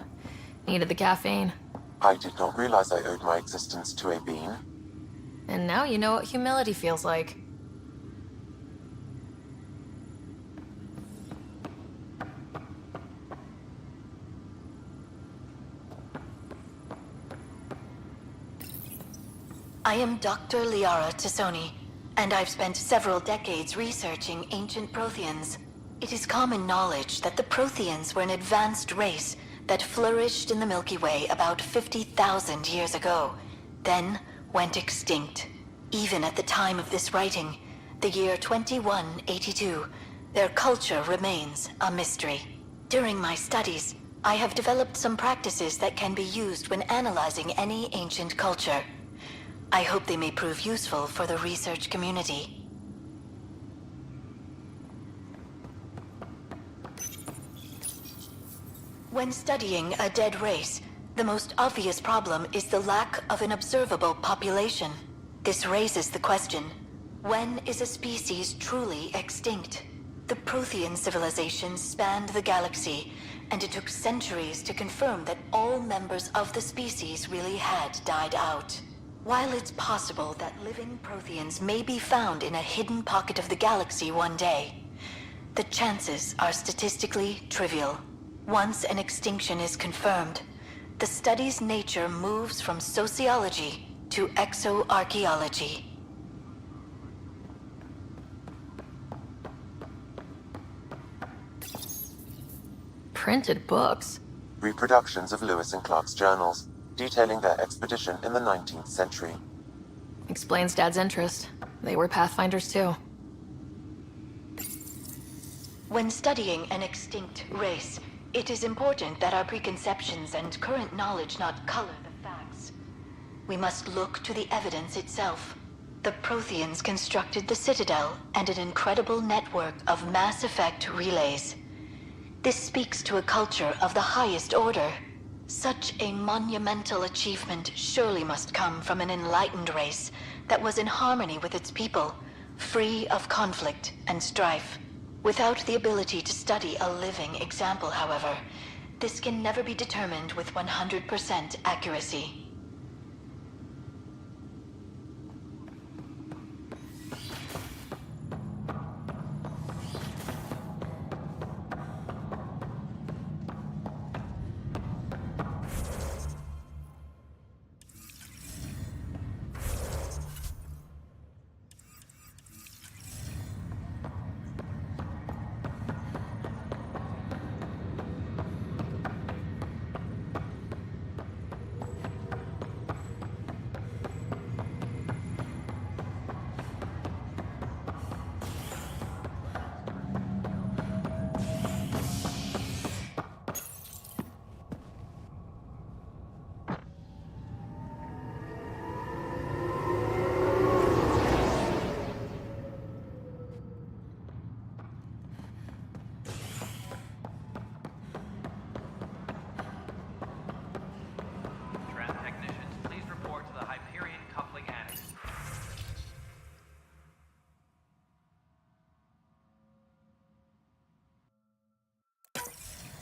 Needed the caffeine. I did not realize I owed my existence to a bean. And now you know what humility feels like. I am Dr. Liara Tassoni, and I've spent several decades researching ancient Protheans. It is common knowledge that the Protheans were an advanced race that flourished in the Milky Way about 50,000 years ago, then went extinct. Even at the time of this writing, the year 2182, their culture remains a mystery. During my studies, I have developed some practices that can be used when analyzing any ancient culture. I hope they may prove useful for the research community. When studying a dead race, the most obvious problem is the lack of an observable population. This raises the question, when is a species truly extinct? The Prothean civilization spanned the galaxy, and it took centuries to confirm that all members of the species really had died out. While it's possible that living Protheans may be found in a hidden pocket of the galaxy one day, the chances are statistically trivial. Once an extinction is confirmed, the study's nature moves from sociology to exoarchaeology. Printed books? Reproductions of Lewis and Clark's journals, detailing their expedition in the 19th century. Explains Dad's interest. They were Pathfinders too. When studying an extinct race, it is important that our preconceptions and current knowledge not color the facts. We must look to the evidence itself. The Protheans constructed the Citadel and an incredible network of mass effect relays. This speaks to a culture of the highest order. Such a monumental achievement surely must come from an enlightened race that was in harmony with its people, free of conflict and strife. Without the ability to study a living example, however, this can never be determined with 100% accuracy.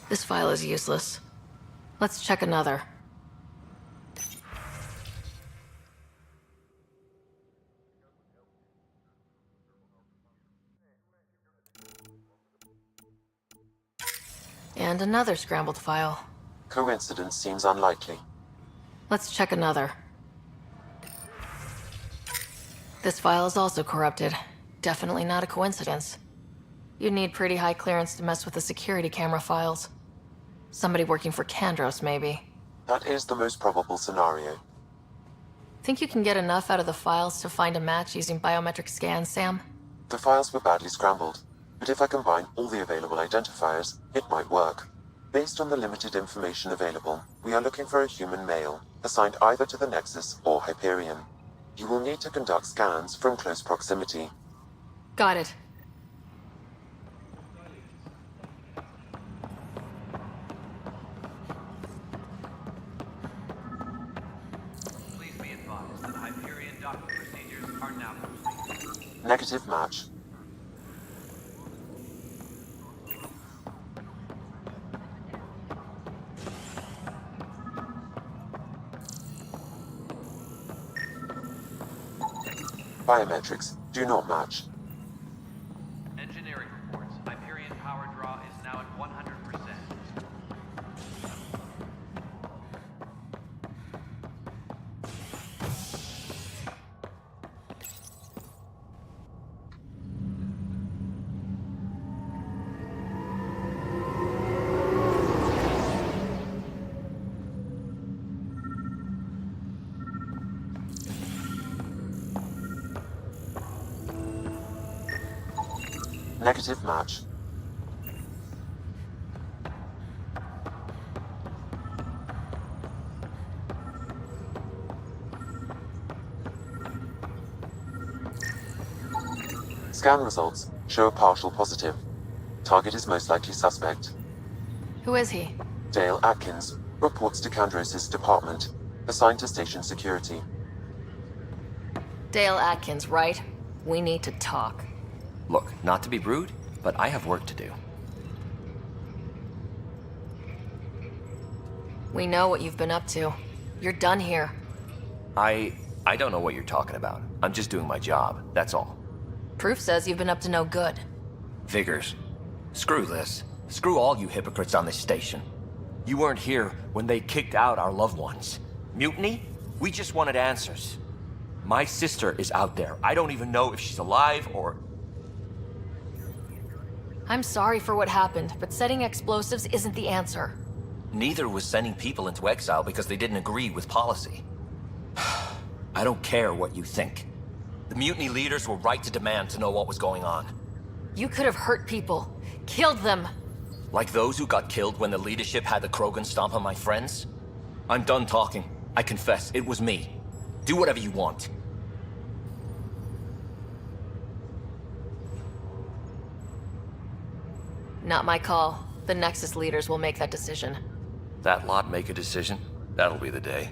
This file is useless. Let's check another. And another scrambled file. Coincidence seems unlikely. Let's check another. This file is also corrupted. Definitely not a coincidence. You'd need pretty high clearance to mess with the security camera files. Somebody working for Kandros, maybe. That is the most probable scenario. Think you can get enough out of the files to find a match using biometric scans, Sam? The files were badly scrambled, but if I combine all the available identifiers, it might work. Based on the limited information available, we are looking for a human male, assigned either to the Nexus or Hyperion. You will need to conduct scans from close proximity. Got it. Negative match. Biometrics do not match. Engineering reports. Hyperion power draw is now at 100%. Negative match. Scan results show a partial positive. Target is most likely suspect. Who is he? Dale Atkins, reports to Kandros' department, assigned to station security. Dale Atkins, right? We need to talk. Look, not to be rude, but I have work to do. We know what you've been up to. You're done here. I don't know what you're talking about. I'm just doing my job, that's all. Proof says you've been up to no good. Figures. Screw this. Screw all you hypocrites on this station. You weren't here when they kicked out our loved ones. Mutiny? We just wanted answers. My sister is out there. I don't even know if she's alive or... I'm sorry for what happened, but setting explosives isn't the answer. Neither was sending people into exile because they didn't agree with policy. I don't care what you think. The mutiny leaders were right to demand to know what was going on. You could have hurt people. Killed them. Like those who got killed when the leadership had the Krogan stomp on my friends? I'm done talking. I confess, it was me. Do whatever you want. Not my call. The Nexus leaders will make that decision. That lot make a decision? That'll be the day.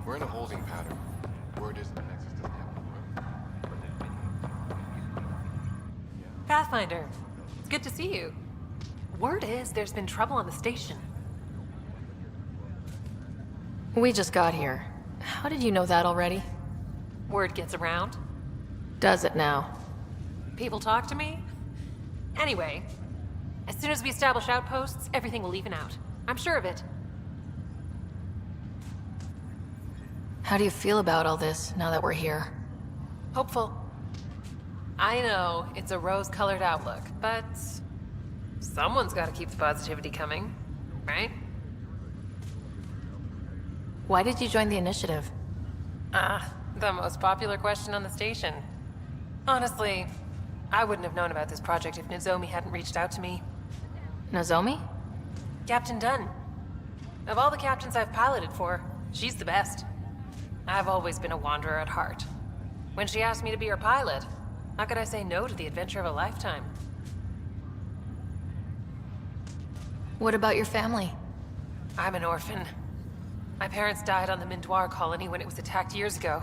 We're in a holding pattern. Word is the Nexus doesn't have Pathfinder, it's good to see you. Word is there's been trouble on the station. We just got here. How did you know that already? Word gets around. Does it now? People talk to me. Anyway, as soon as we establish outposts, everything will even out. I'm sure of it. How do you feel about all this, now that we're here? Hopeful. I know, it's a rose-colored outlook, but... someone's gotta keep the positivity coming, right? Why did you join the initiative? The most popular question on the station. Honestly, I wouldn't have known about this project if Nozomi hadn't reached out to me. Nozomi? Captain Dunn. Of all the captains I've piloted for, she's the best. I've always been a wanderer at heart. When she asked me to be her pilot, how could I say no to the adventure of a lifetime? What about your family? I'm an orphan. My parents died on the Mindoir colony when it was attacked years ago.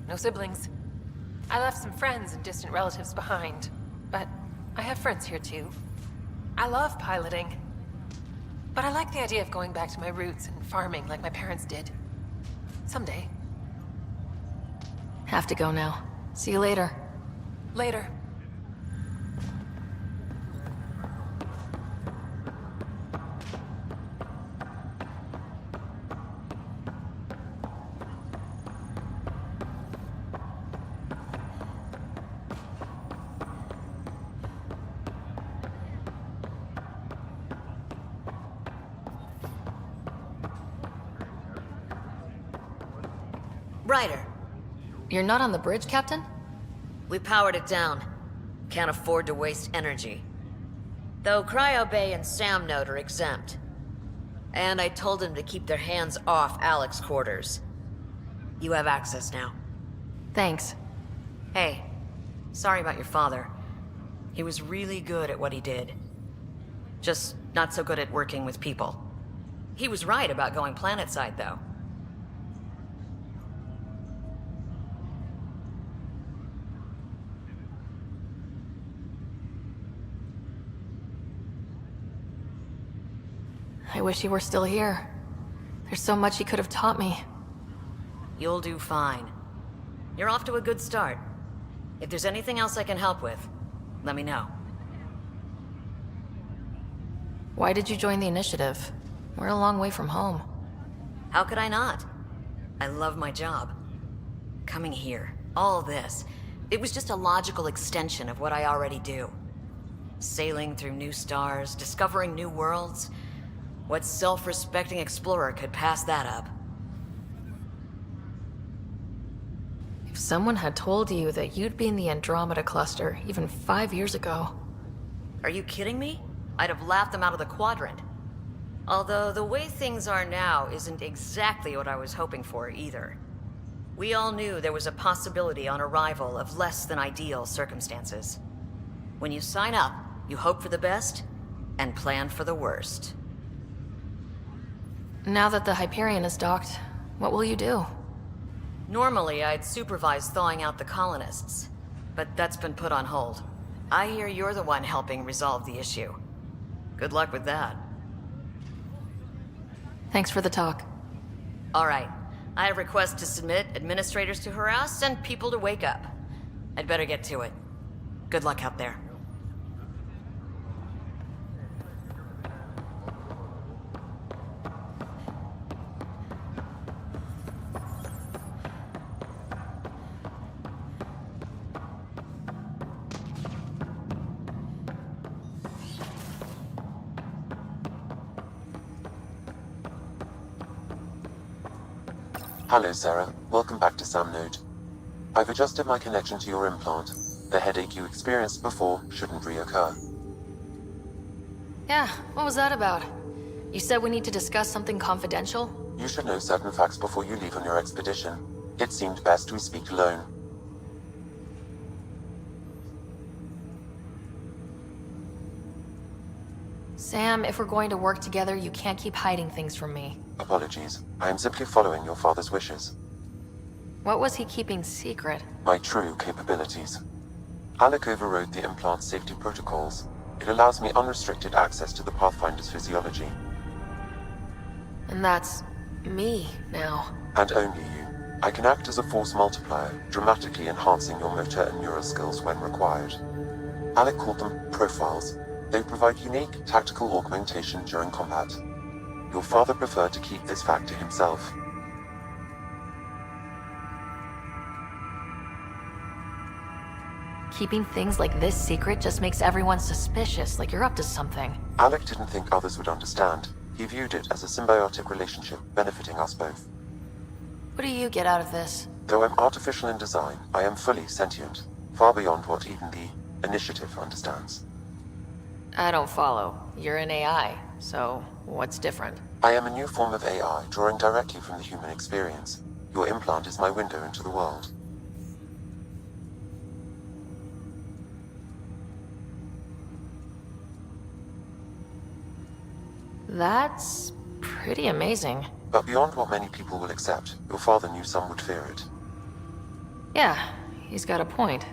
No siblings. I left some friends and distant relatives behind, but I have friends here too. I love piloting. But I like the idea of going back to my roots and farming like my parents did. Someday. Have to go now. See you later. Later. Ryder. You're not on the bridge, Captain? We powered it down. Can't afford to waste energy. Though Cryo Bay and Sam Node are exempt. And I told them to keep their hands off Alec's quarters. You have access now. Thanks. Hey, sorry about your father. He was really good at what he did. Just not so good at working with people. He was right about going planetside, though. I wish he were still here. There's so much he could have taught me. You'll do fine. You're off to a good start. If there's anything else I can help with, let me know. Why did you join the initiative? We're a long way from home. How could I not? I love my job. Coming here, all this, it was just a logical extension of what I already do. Sailing through new stars, discovering new worlds. What self-respecting explorer could pass that up? If someone had told you that you'd be in the Andromeda cluster even 5 years ago... Are you kidding me? I'd have laughed them out of the quadrant. Although the way things are now isn't exactly what I was hoping for either. We all knew there was a possibility on arrival of less than ideal circumstances. When you sign up, you hope for the best and plan for the worst. Now that the Hyperion is docked, what will you do? Normally, I'd supervise thawing out the colonists, but that's been put on hold. I hear you're the one helping resolve the issue. Good luck with that. Thanks for the talk. All right. I have requests to submit, administrators to harass, and people to wake up. I'd better get to it. Good luck out there. Hello, Sarah. Welcome back to Sam Node. I've adjusted my connection to your implant. The headache you experienced before shouldn't reoccur. Yeah, what was that about? You said we need to discuss something confidential? You should know certain facts before you leave on your expedition. It seemed best we speak alone. Sam, if we're going to work together, you can't keep hiding things from me. Apologies. I am simply following your father's wishes. What was he keeping secret? My true capabilities. Alec overrode the implant's safety protocols. It allows me unrestricted access to the Pathfinder's physiology. And that's... me, now. And only you. I can act as a force multiplier, dramatically enhancing your motor and neural skills when required. Alec called them profiles. They provide unique, tactical augmentation during combat. Your father preferred to keep this fact to himself. Keeping things like this secret just makes everyone suspicious, like you're up to something. Alec didn't think others would understand. He viewed it as a symbiotic relationship, benefiting us both. What do you get out of this? Though I'm artificial in design, I am fully sentient, far beyond what even the Initiative understands. I don't follow. You're an AI, so what's different? I am a new form of AI, drawing directly from the human experience. Your implant is my window into the world. That's pretty amazing. But beyond what many people will accept, your father knew some would fear it. Yeah, he's got a point.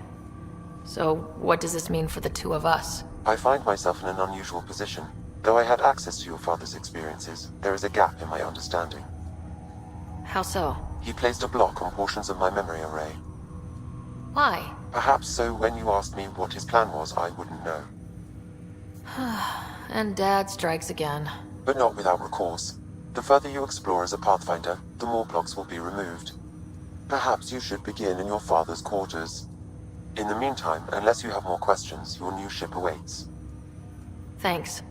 So what does this mean for the two of us? I find myself in an unusual position. Though I had access to your father's experiences, there is a gap in my understanding. How so? He placed a block on portions of my memory array. Why? Perhaps so when you asked me what his plan was, I wouldn't know. And Dad strikes again. But not without recourse. The further you explore as a Pathfinder, the more blocks will be removed. Perhaps you should begin in your father's quarters. In the meantime, unless you have more questions, your new ship awaits. Thanks.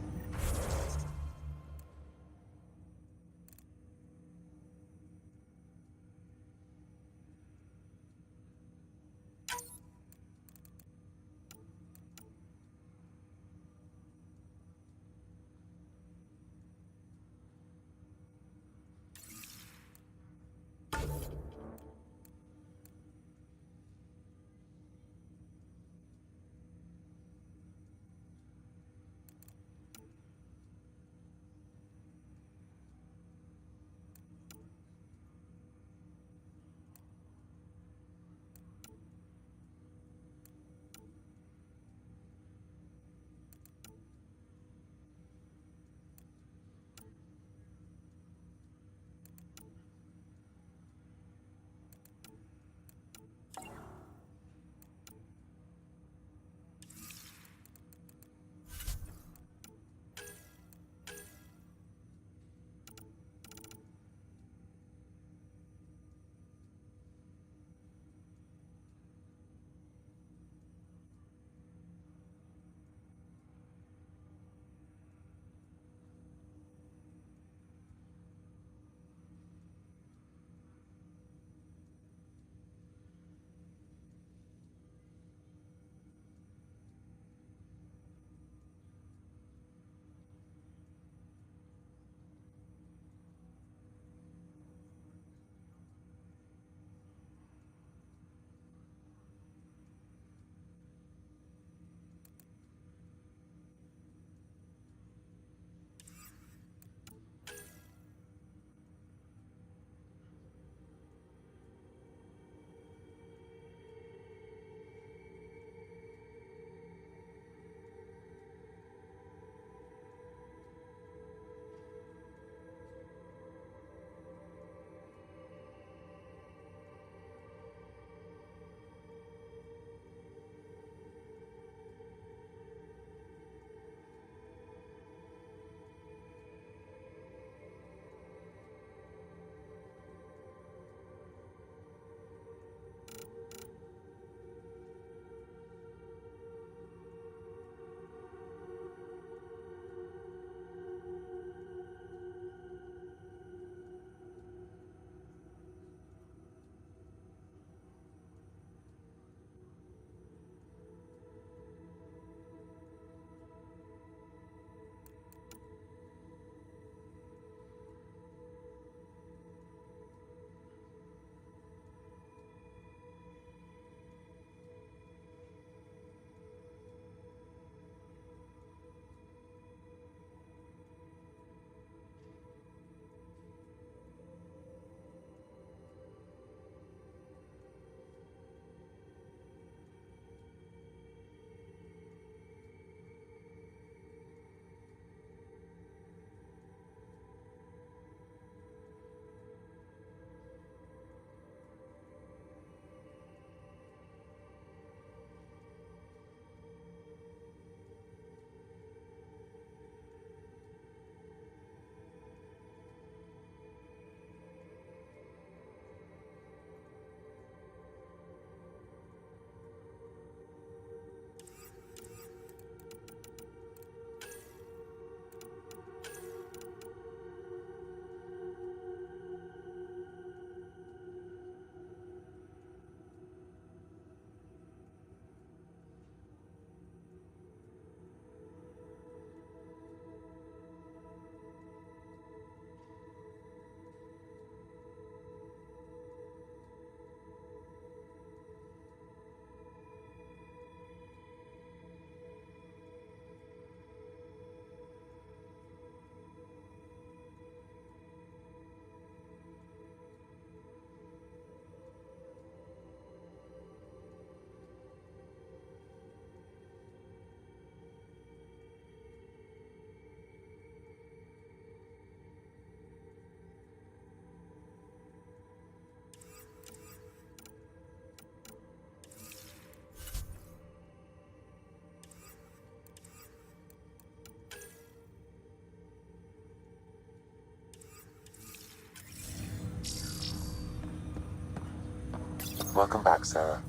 Welcome back, Sarah.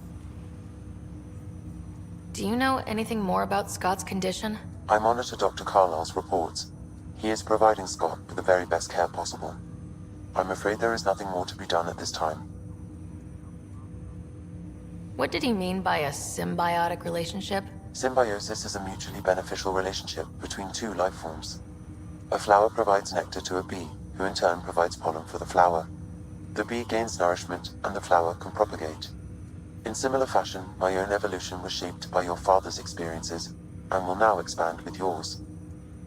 Do you know anything more about Scott's condition? I monitor Dr. Carlisle's reports. He is providing Scott with the very best care possible. I'm afraid there is nothing more to be done at this time. What did he mean by a symbiotic relationship? Symbiosis is a mutually beneficial relationship between two life forms. A flower provides nectar to a bee, who in turn provides pollen for the flower. The bee gains nourishment, and the flower can propagate. In similar fashion, my own evolution was shaped by your father's experiences, and will now expand with yours.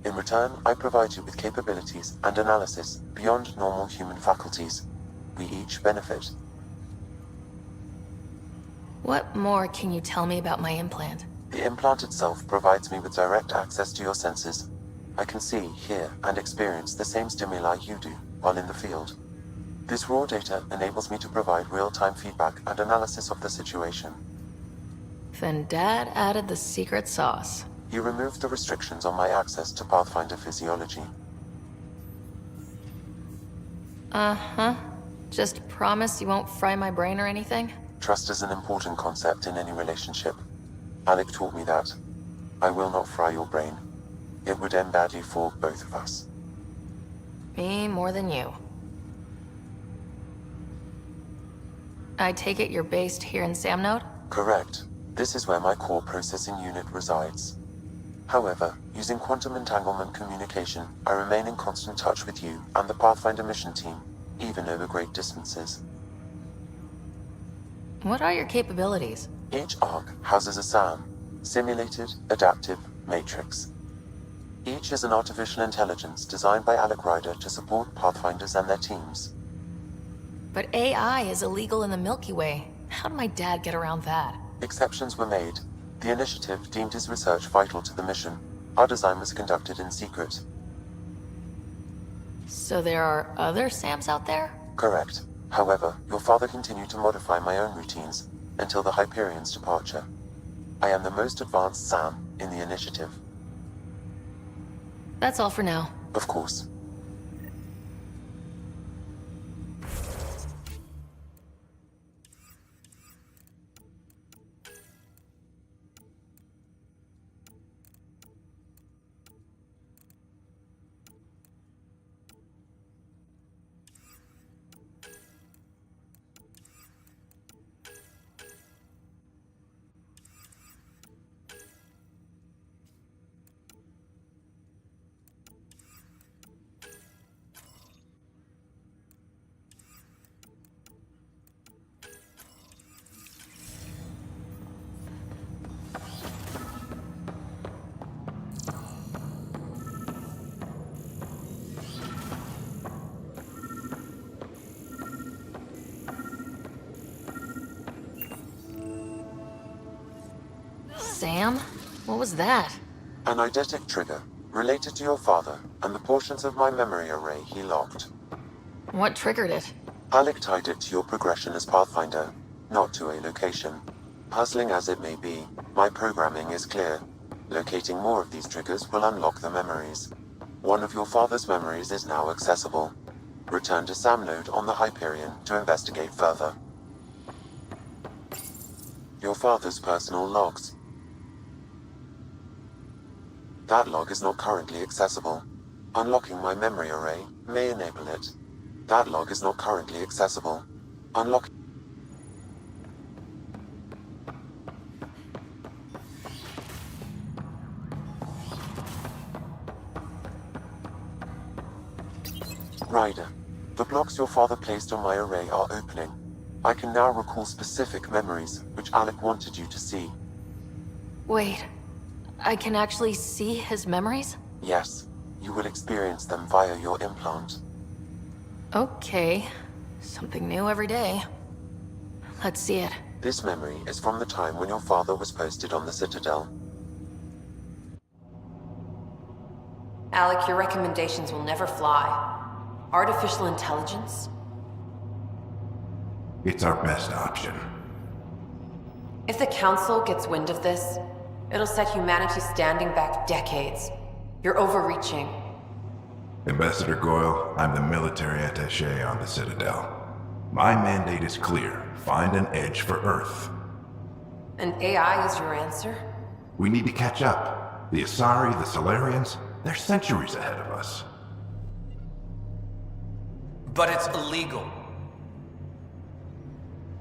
In return, I provide you with capabilities and analysis beyond normal human faculties. We each benefit. What more can you tell me about my implant? The implant itself provides me with direct access to your senses. I can see, hear, and experience the same stimuli you do while in the field. This raw data enables me to provide real-time feedback and analysis of the situation. Then Dad added the secret sauce. He removed the restrictions on my access to Pathfinder physiology. Uh-huh. Just promise you won't fry my brain or anything? Trust is an important concept in any relationship. Alec taught me that. I will not fry your brain. It would end badly for both of us. Me more than you. I take it you're based here in Samnode? Correct. This is where my core processing unit resides. However, using quantum entanglement communication, I remain in constant touch with you and the Pathfinder mission team, even over great distances. What are your capabilities? Each arc houses a SAM, Simulated Adaptive Matrix. Each is an artificial intelligence designed by Alec Ryder to support Pathfinders and their teams. But AI is illegal in the Milky Way. How did my dad get around that? Exceptions were made. The initiative deemed his research vital to the mission. Our design was conducted in secret. So there are other SAMs out there? Correct. However, your father continued to modify my own routines until the Hyperion's departure. I am the most advanced SAM in the initiative. That's all for now. Of course. Sam? What was that? An eidetic trigger, related to your father, and the portions of my memory array he locked. What triggered it? Alec tied it to your progression as Pathfinder, not to a location. Puzzling as it may be, my programming is clear. Locating more of these triggers will unlock the memories. One of your father's memories is now accessible. Return to Samnode on the Hyperion to investigate further. Your father's personal logs. That log is not currently accessible. Unlocking my memory array may enable it. That log is not currently accessible. Unlock. Ryder, the blocks your father placed on my array are opening. I can now recall specific memories, which Alec wanted you to see. Wait, I can actually see his memories? Yes, you will experience them via your implant. Okay, something new every day. Let's see it. This memory is from the time when your father was posted on the Citadel. Alec, your recommendations will never fly. Artificial intelligence? It's our best option. If the Council gets wind of this, it'll set humanity standing back decades. You're overreaching. Ambassador Goyle, I'm the military attaché on the Citadel. My mandate is clear. Find an edge for Earth. And AI is your answer? We need to catch up. The Asari, the Solarians, they're centuries ahead of us. But it's illegal.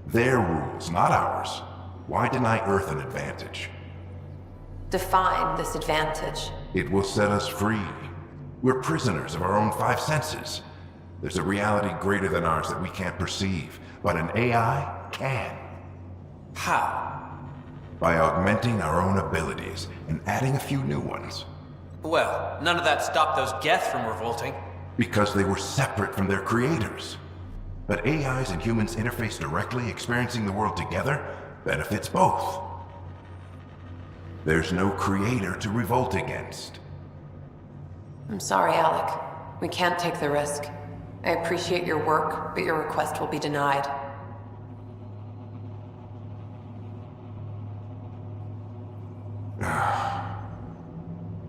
Their rules, not ours. Why deny Earth an advantage? Define this advantage. It will set us free. We're prisoners of our own five senses. There's a reality greater than ours that we can't perceive, but an AI can. How? By augmenting our own abilities and adding a few new ones. Well, none of that stopped those Geth from revolting. Because they were separate from their creators. But AIs and humans interface directly, experiencing the world together, benefits both. There's no creator to revolt against. I'm sorry, Alec. We can't take the risk. I appreciate your work, but your request will be denied.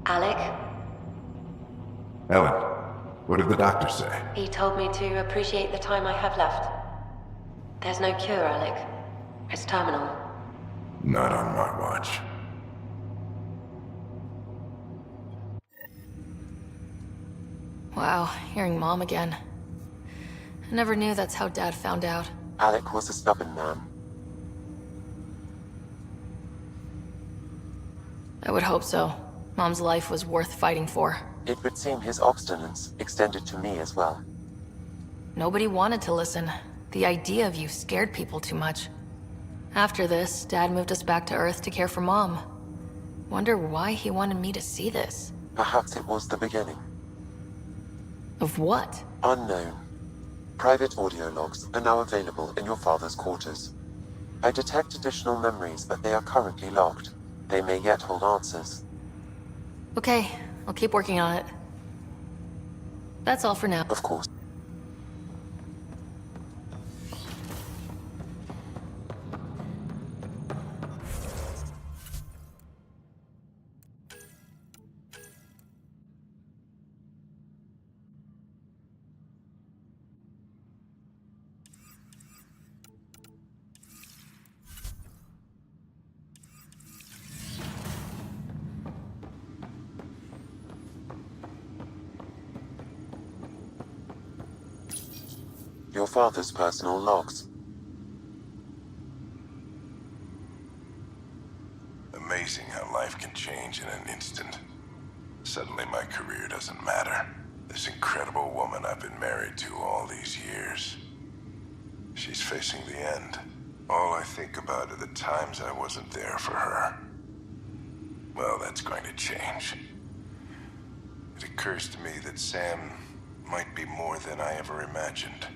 Alec? Ellen, what did the doctor say? He told me to appreciate the time I have left. There's no cure, Alec. It's terminal. Not on my watch. Wow, hearing Mom again. I never knew that's how Dad found out. Alec was a stubborn man. I would hope so. Mom's life was worth fighting for. It would seem his obstinance extended to me as well. Nobody wanted to listen. The idea of you scared people too much. After this, Dad moved us back to Earth to care for Mom. Wonder why he wanted me to see this. Perhaps it was the beginning. Of what? Unknown. Private audio logs are now available in your father's quarters. I detect additional memories, but they are currently locked. They may yet hold answers. Okay, I'll keep working on it. That's all for now. Of course. Your father's personal logs. Amazing how life can change in an instant. Suddenly my career doesn't matter. This incredible woman I've been married to all these years. She's facing the end. All I think about are the times I wasn't there for her. Well, that's going to change. It occurs to me that Sam might be more than I ever imagined.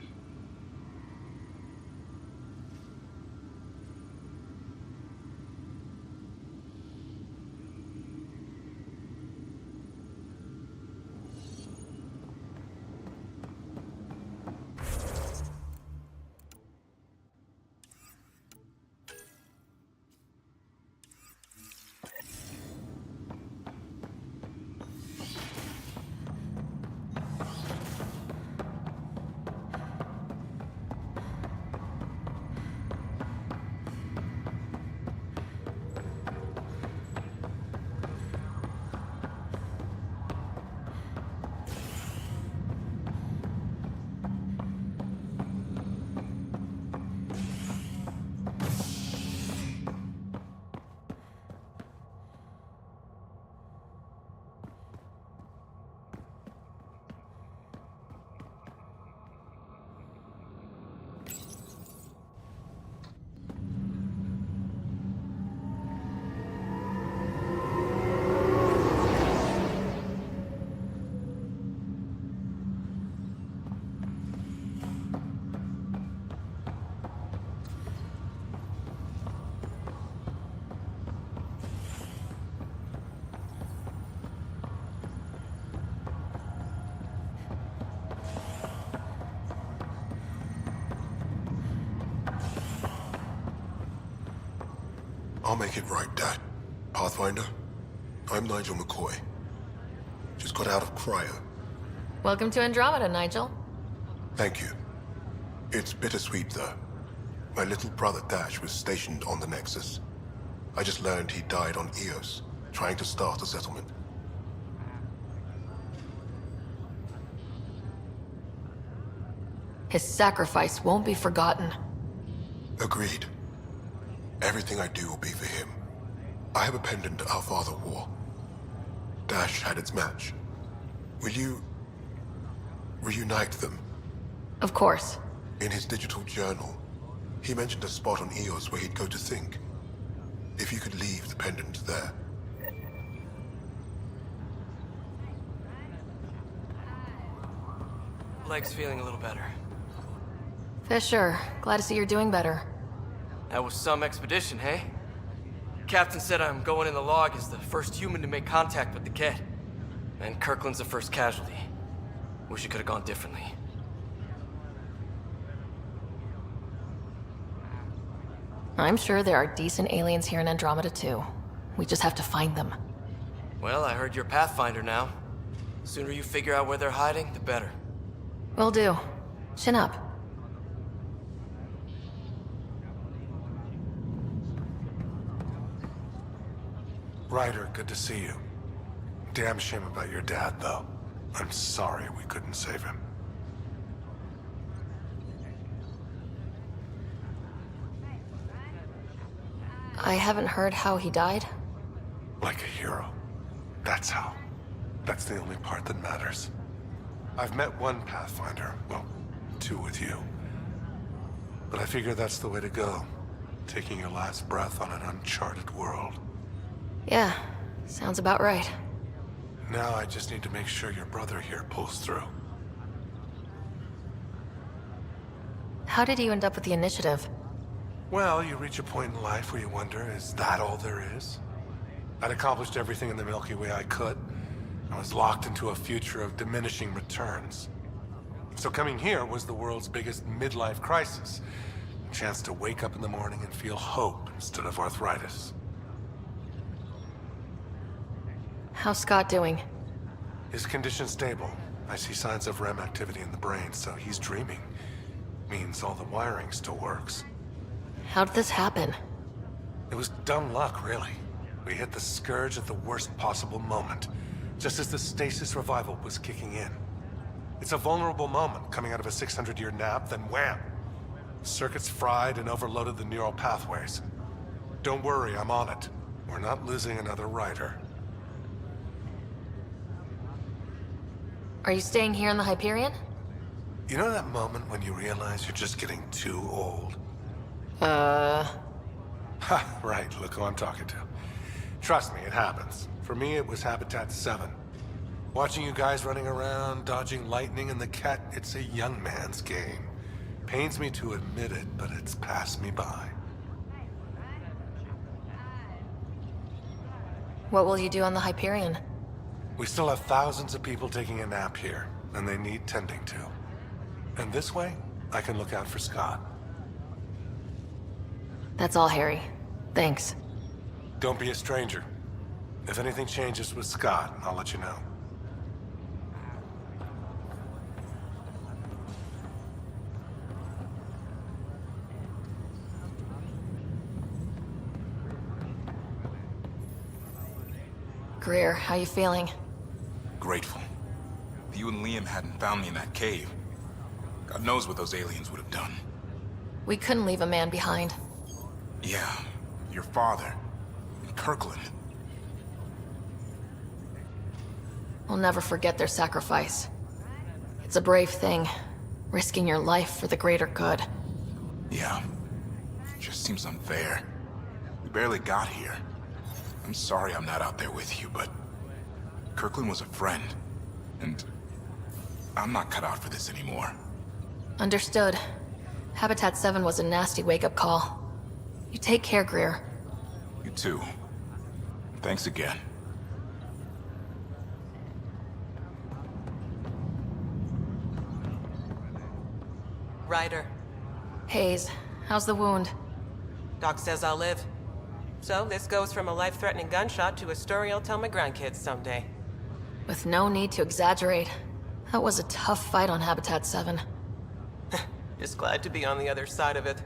I'll make it right, Dad. Pathfinder, I'm Nigel McCoy. Just got out of cryo. Welcome to Andromeda, Nigel. Thank you. It's bittersweet, though. My little brother Dash was stationed on the Nexus. I just learned he died on Eos, trying to start a settlement. His sacrifice won't be forgotten. Agreed. Everything I do will be for him. I have a pendant our father wore. Dash had its match. Will you reunite them? Of course. In his digital journal, he mentioned a spot on Eos where he'd go to think. If you could leave the pendant there. Leg's feeling a little better. Fisher, glad to see you're doing better. That was some expedition, hey? Captain said I'm going in the log as the first human to make contact with the Kett. And Kirkland's the first casualty. Wish it could have gone differently. I'm sure there are decent aliens here in Andromeda too. We just have to find them. Well, I heard you're Pathfinder now. Sooner you figure out where they're hiding, the better. Will do. Chin up. Ryder, good to see you. Damn shame about your dad, though. I'm sorry we couldn't save him. I haven't heard how he died. Like a hero. That's how. That's the only part that matters. I've met one Pathfinder, well, two with you. But I figure that's the way to go. Taking your last breath on an uncharted world. Yeah, sounds about right. Now I just need to make sure your brother here pulls through. How did you end up with the initiative? Well, you reach a point in life where you wonder, is that all there is? I'd accomplished everything in the Milky Way I could. I was locked into a future of diminishing returns. So coming here was the world's biggest midlife crisis. A chance to wake up in the morning and feel hope instead of arthritis. How's Scott doing? His condition's stable. I see signs of REM activity in the brain, so he's dreaming. Means all the wiring still works. How did this happen? It was dumb luck, really. We hit the Scourge at the worst possible moment, just as the stasis revival was kicking in. It's a vulnerable moment coming out of a 600-year nap, then wham! Circuits fried and overloaded the neural pathways. Don't worry, I'm on it. We're not losing another Ryder. Are you staying here in the Hyperion? You know that moment when you realize you're just getting too old? Ha, right, look who I'm talking to. Trust me, it happens. For me, it was Habitat 7. Watching you guys running around, dodging lightning and the Kett, it's a young man's game. Pains me to admit it, but it's passed me by. What will you do on the Hyperion? We still have thousands of people taking a nap here, and they need tending to. And this way, I can look out for Scott. That's all, Harry. Thanks. Don't be a stranger. If anything changes with Scott, I'll let you know. Greer, how you feeling? Grateful. If you and Liam hadn't found me in that cave, God knows what those aliens would have done. We couldn't leave a man behind. Yeah, your father. And Kirkland. We'll never forget their sacrifice. It's a brave thing, risking your life for the greater good. Yeah. It just seems unfair. We barely got here. I'm sorry I'm not out there with you, but Kirkland was a friend, and I'm not cut out for this anymore. Understood. Habitat 7 was a nasty wake-up call. You take care, Greer. You too. Thanks again. Ryder. Hayes, how's the wound? Doc says I'll live. So this goes from a life-threatening gunshot to a story I'll tell my grandkids someday. With no need to exaggerate. That was a tough fight on Habitat 7. Just glad to be on the other side of it.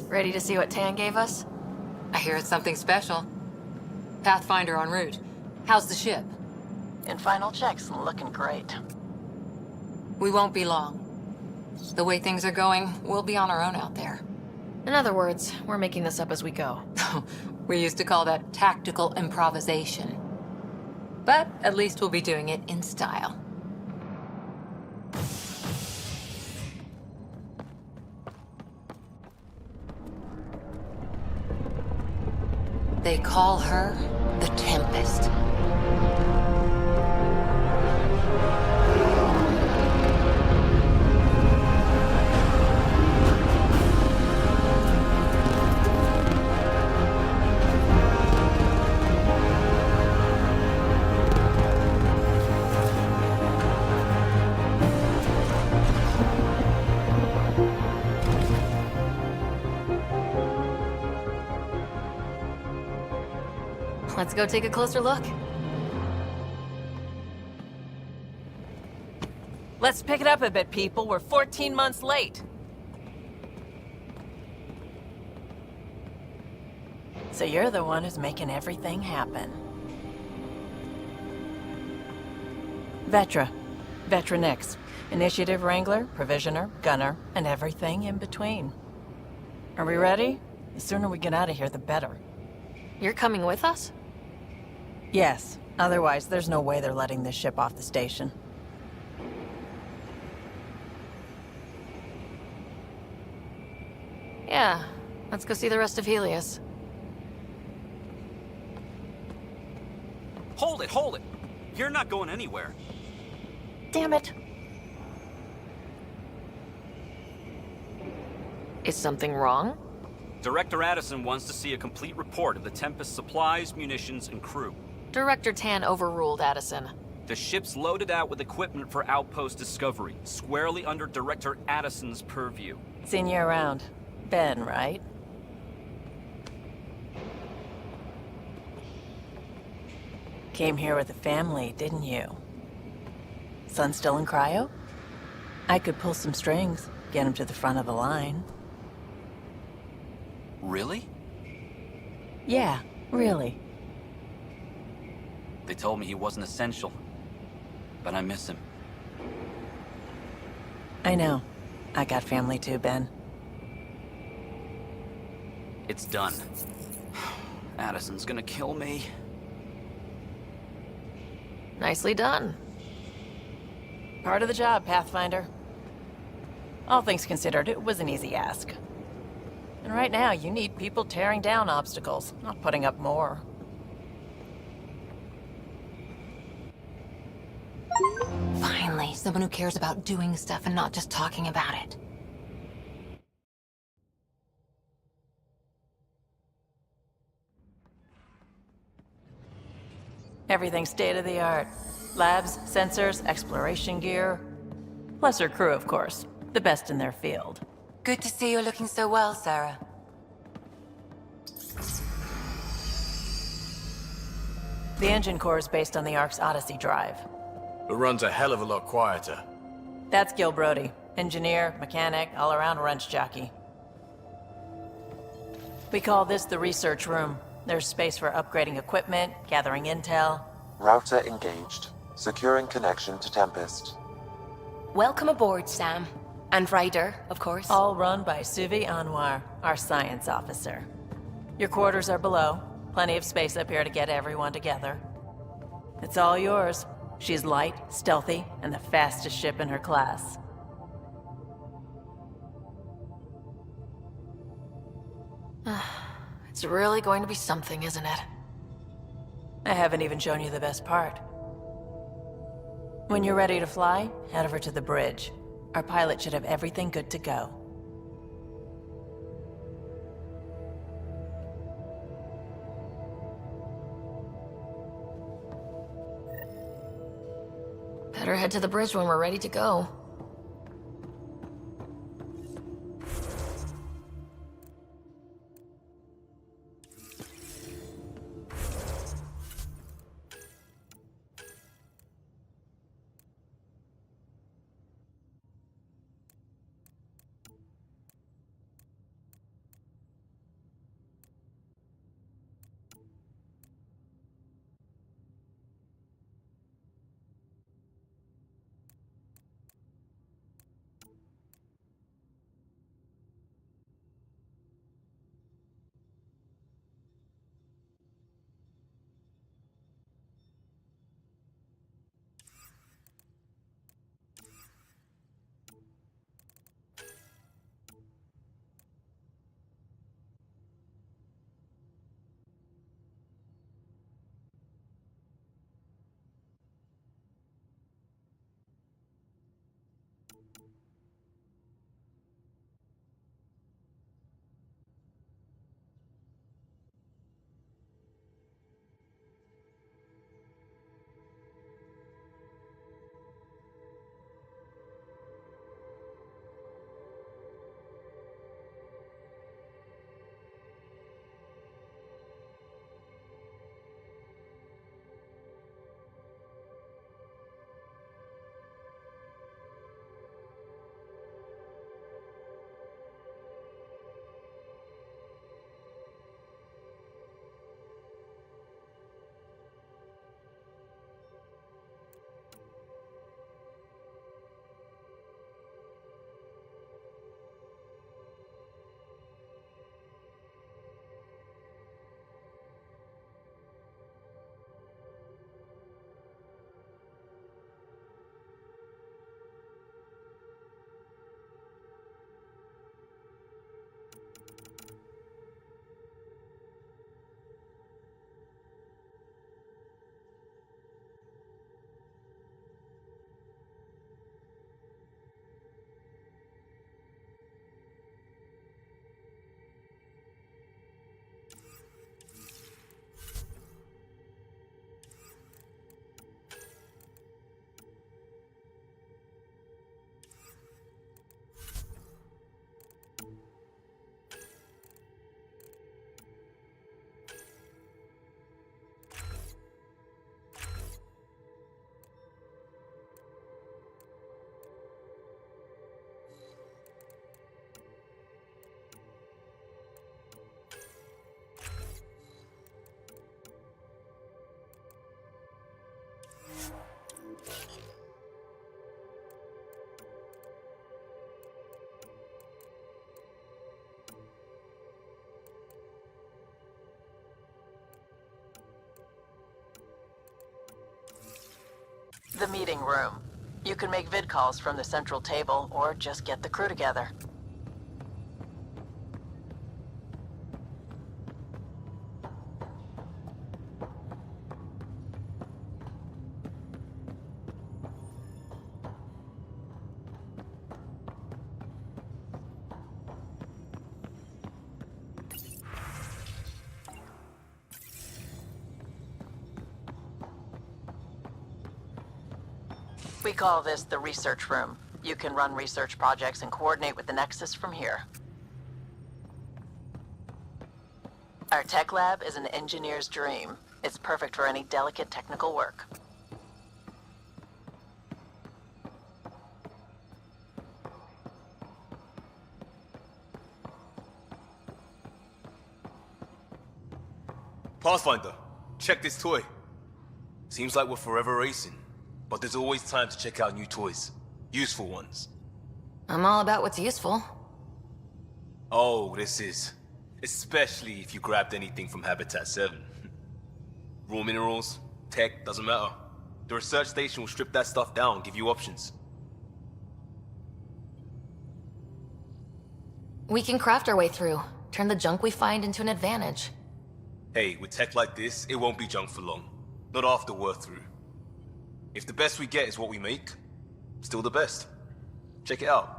Ready to see what Tan gave us? I hear it's something special. Pathfinder en route. How's the ship? In final checks, looking great. We won't be long. The way things are going, we'll be on our own out there. In other words, we're making this up as we go. We used to call that tactical improvisation. But at least we'll be doing it in style. They call her the Tempest. Let's go take a closer look. Let's pick it up a bit, people. We're 14 months late. So you're the one who's making everything happen. Vetra. Vetronix. Initiative Wrangler, Provisioner, Gunner, and everything in between. Are we ready? The sooner we get out of here, the better. You're coming with us? Yes. Otherwise, there's no way they're letting this ship off the station. Yeah. Let's go see the rest of Helios. Hold it, hold it! You're not going anywhere. Damn it. Is something wrong? Director Addison wants to see a complete report of the Tempest's supplies, munitions, and crew. Director Tan overruled Addison. The ship's loaded out with equipment for outpost discovery, squarely under Director Addison's purview. Seen you around. Ben, right? Came here with a family, didn't you? Son still in cryo? I could pull some strings, get him to the front of the line. Really? Yeah, really. They told me he wasn't essential, but I miss him. I know. I got family too, Ben. It's done. Addison's gonna kill me. Nicely done. Part of the job, Pathfinder. All things considered, it was an easy ask. And right now, you need people tearing down obstacles, not putting up more. Finally, someone who cares about doing stuff and not just talking about it. Everything's state-of-the-art. Labs, sensors, exploration gear. Plus her crew, of course. The best in their field. Good to see you're looking so well, Sarah. The engine core is based on the Ark's Odyssey drive. It runs a hell of a lot quieter. That's Gil Brody. Engineer, mechanic, all-around wrench jockey. We call this the research room. There's space for upgrading equipment, gathering intel. Router engaged. Securing connection to Tempest. Welcome aboard, Sam. And Ryder, of course. All run by Suvi Anwar, our science officer. Your quarters are below. Plenty of space up here to get everyone together. It's all yours. She's light, stealthy, and the fastest ship in her class. It's really going to be something, isn't it? I haven't even shown you the best part. When you're ready to fly, head over to the bridge. Our pilot should have everything good to go. Better head to the bridge when we're ready to go. The meeting room. You can make vid calls from the central table, or just get the crew together. We call this the research room. You can run research projects and coordinate with the Nexus from here. Our tech lab is an engineer's dream. It's perfect for any delicate technical work. Pathfinder, check this toy. Seems like we're forever racing, but there's always time to check out new toys. Useful ones. I'm all about what's useful. Oh, this is. Especially if you grabbed anything from Habitat 7. Raw minerals, tech, doesn't matter. The research station will strip that stuff down, give you options. We can craft our way through, turn the junk we find into an advantage. Hey, with tech like this, it won't be junk for long. Not after we're through. If the best we get is what we make, still the best. Check it out.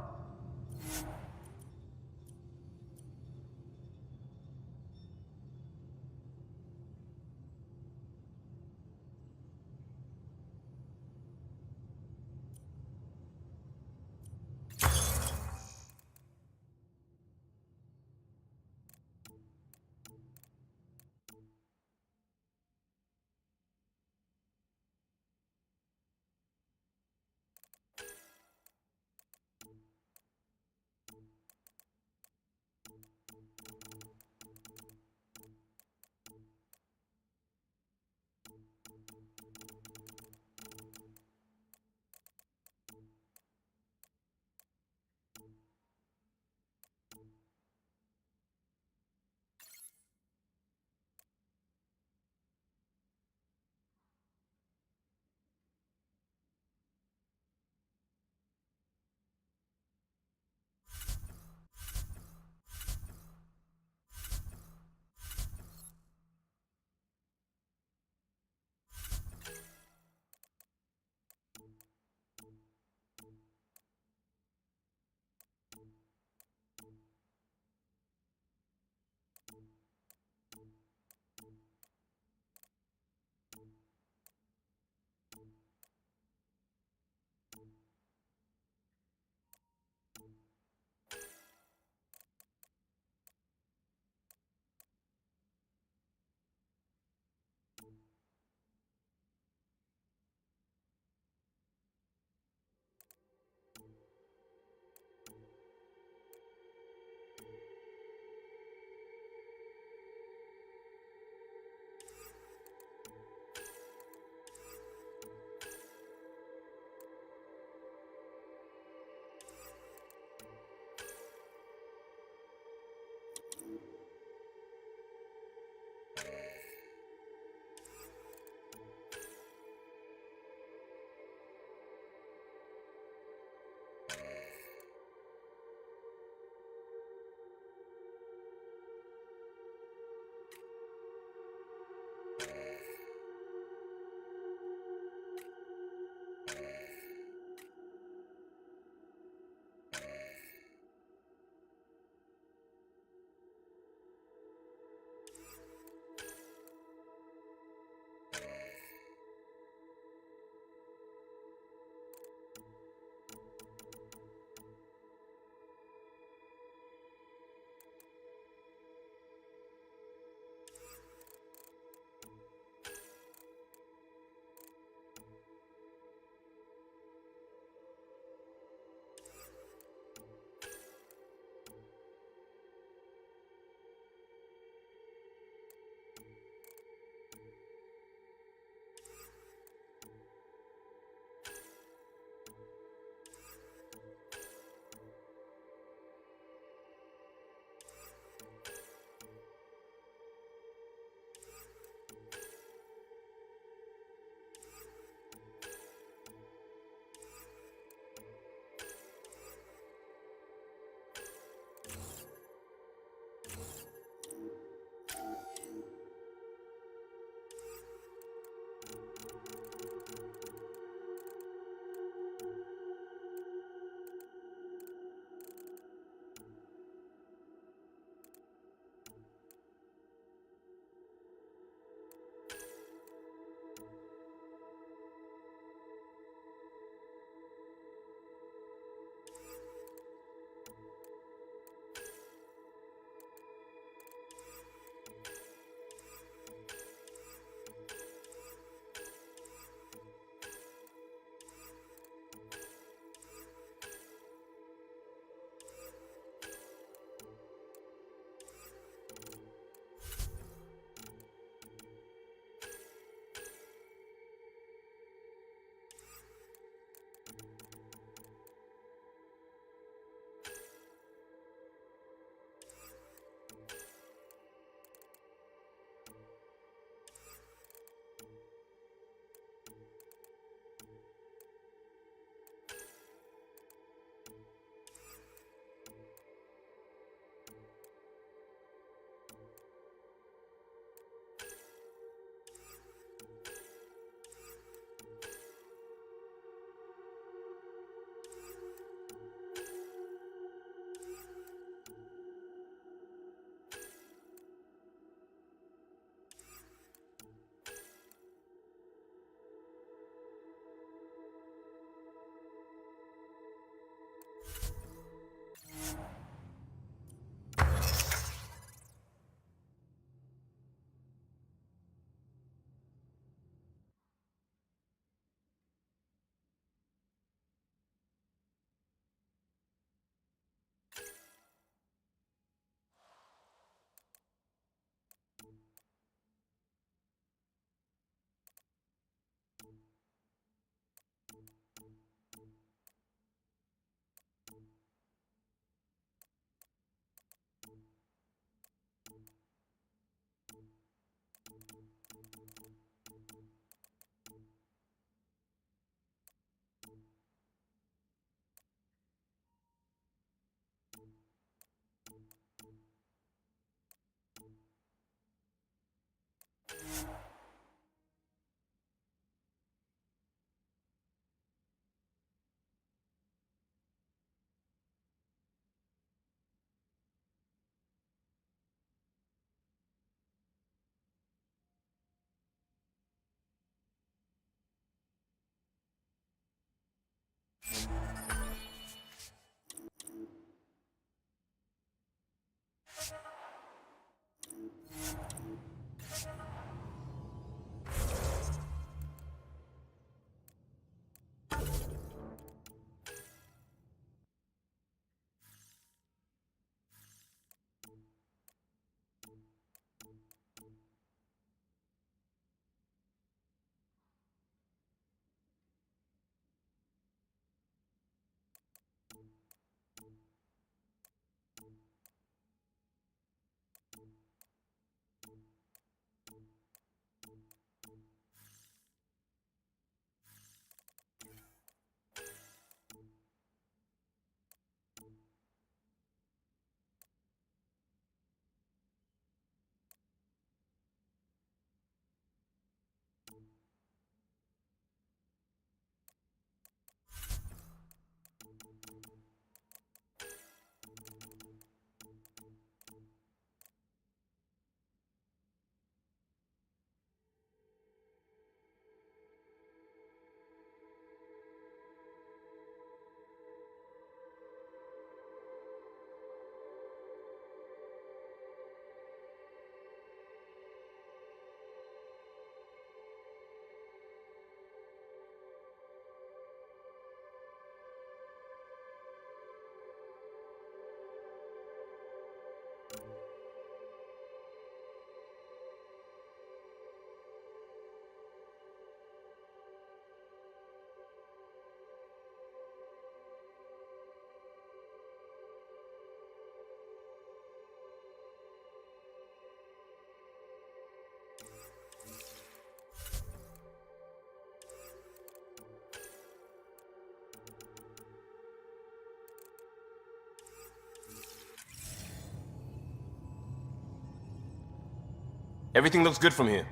Everything looks good from here.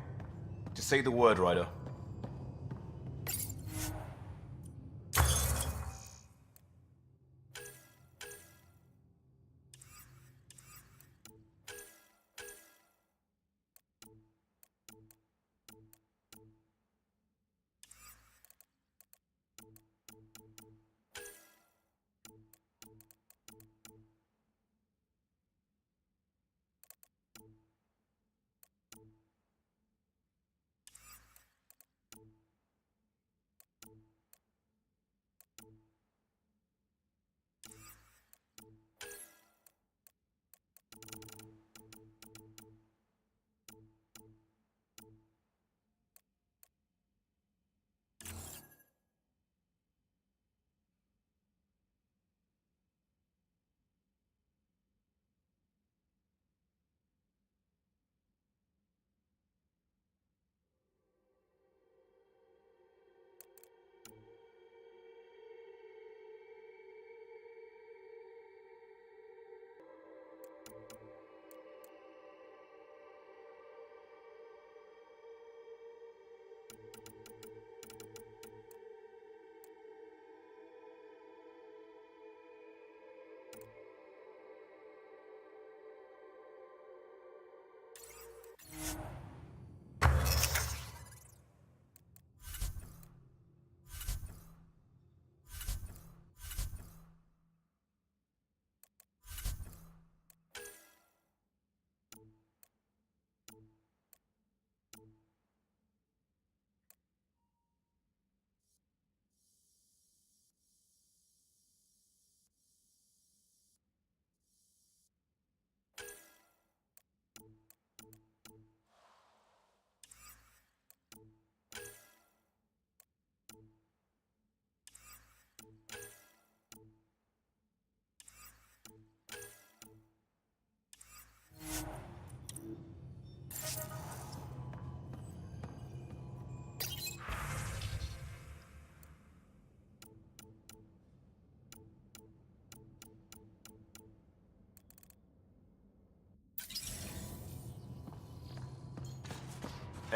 Just say the word, Ryder.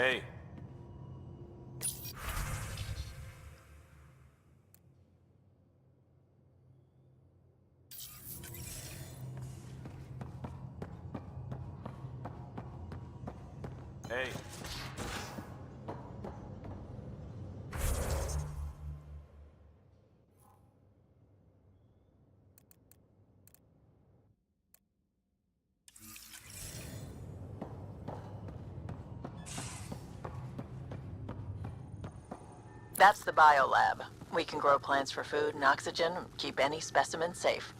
Hey. Hey. That's the biolab. We can grow plants for food and oxygen, keep any specimen safe.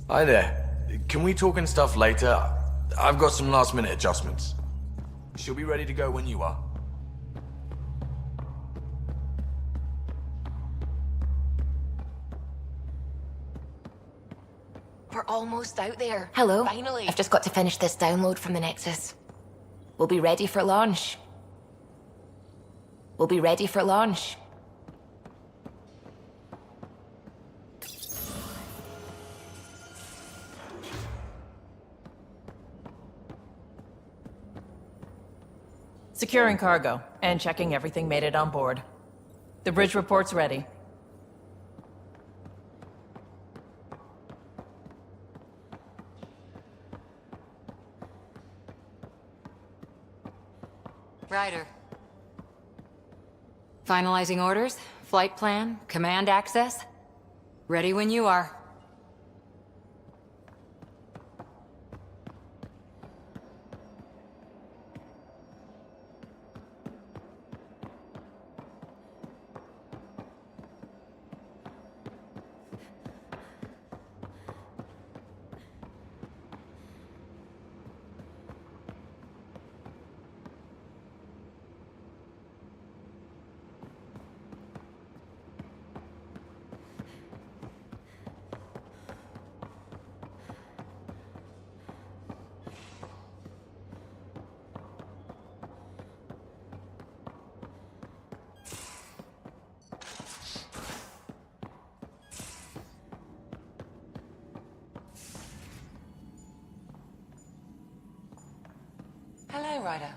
Hi there. Can we talk and stuff later? I've got some last minute adjustments. She'll be ready to go when you are. We're almost out there. Hello. Finally. I've just got to finish this download from the Nexus. We'll be ready for launch. We'll be ready for launch. Securing cargo and checking everything made it on board. The bridge report's ready. Ryder. Finalizing orders, flight plan, command access. Ready when you are. Hello, Ryder.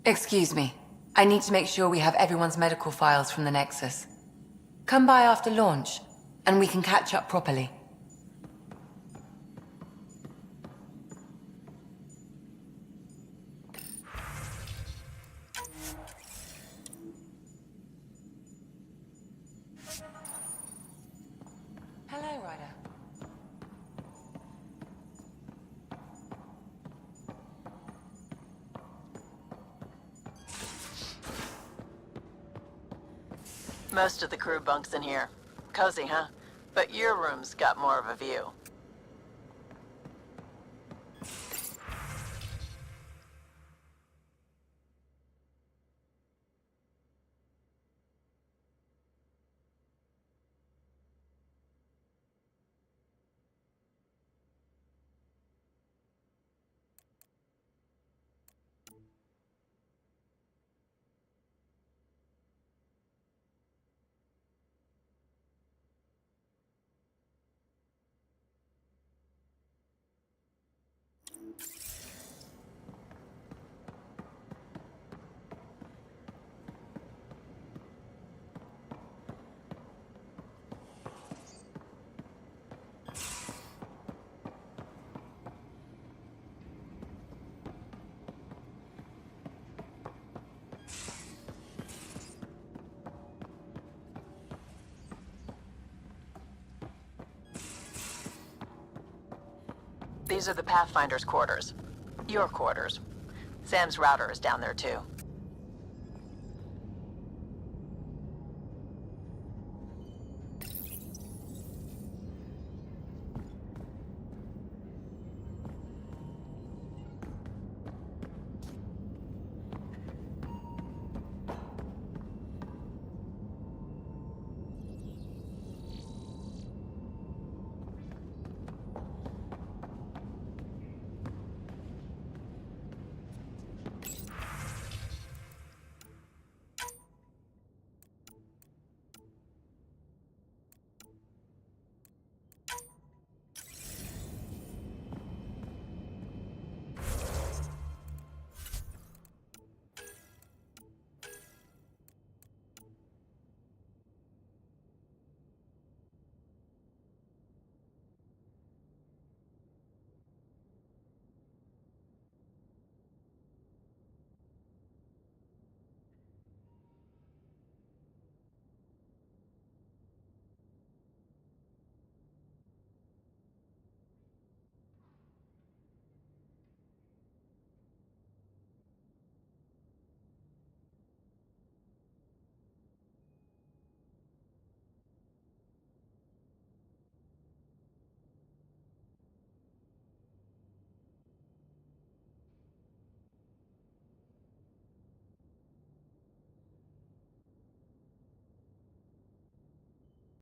Excuse me. I need to make sure we have everyone's medical files from the Nexus. Come by after launch, and we can catch up properly. Hello, Ryder. Most of the crew bunks in here. Cozy, huh? But your room's got more of a view. These are the Pathfinder's quarters. Your quarters. Sam's router is down there too.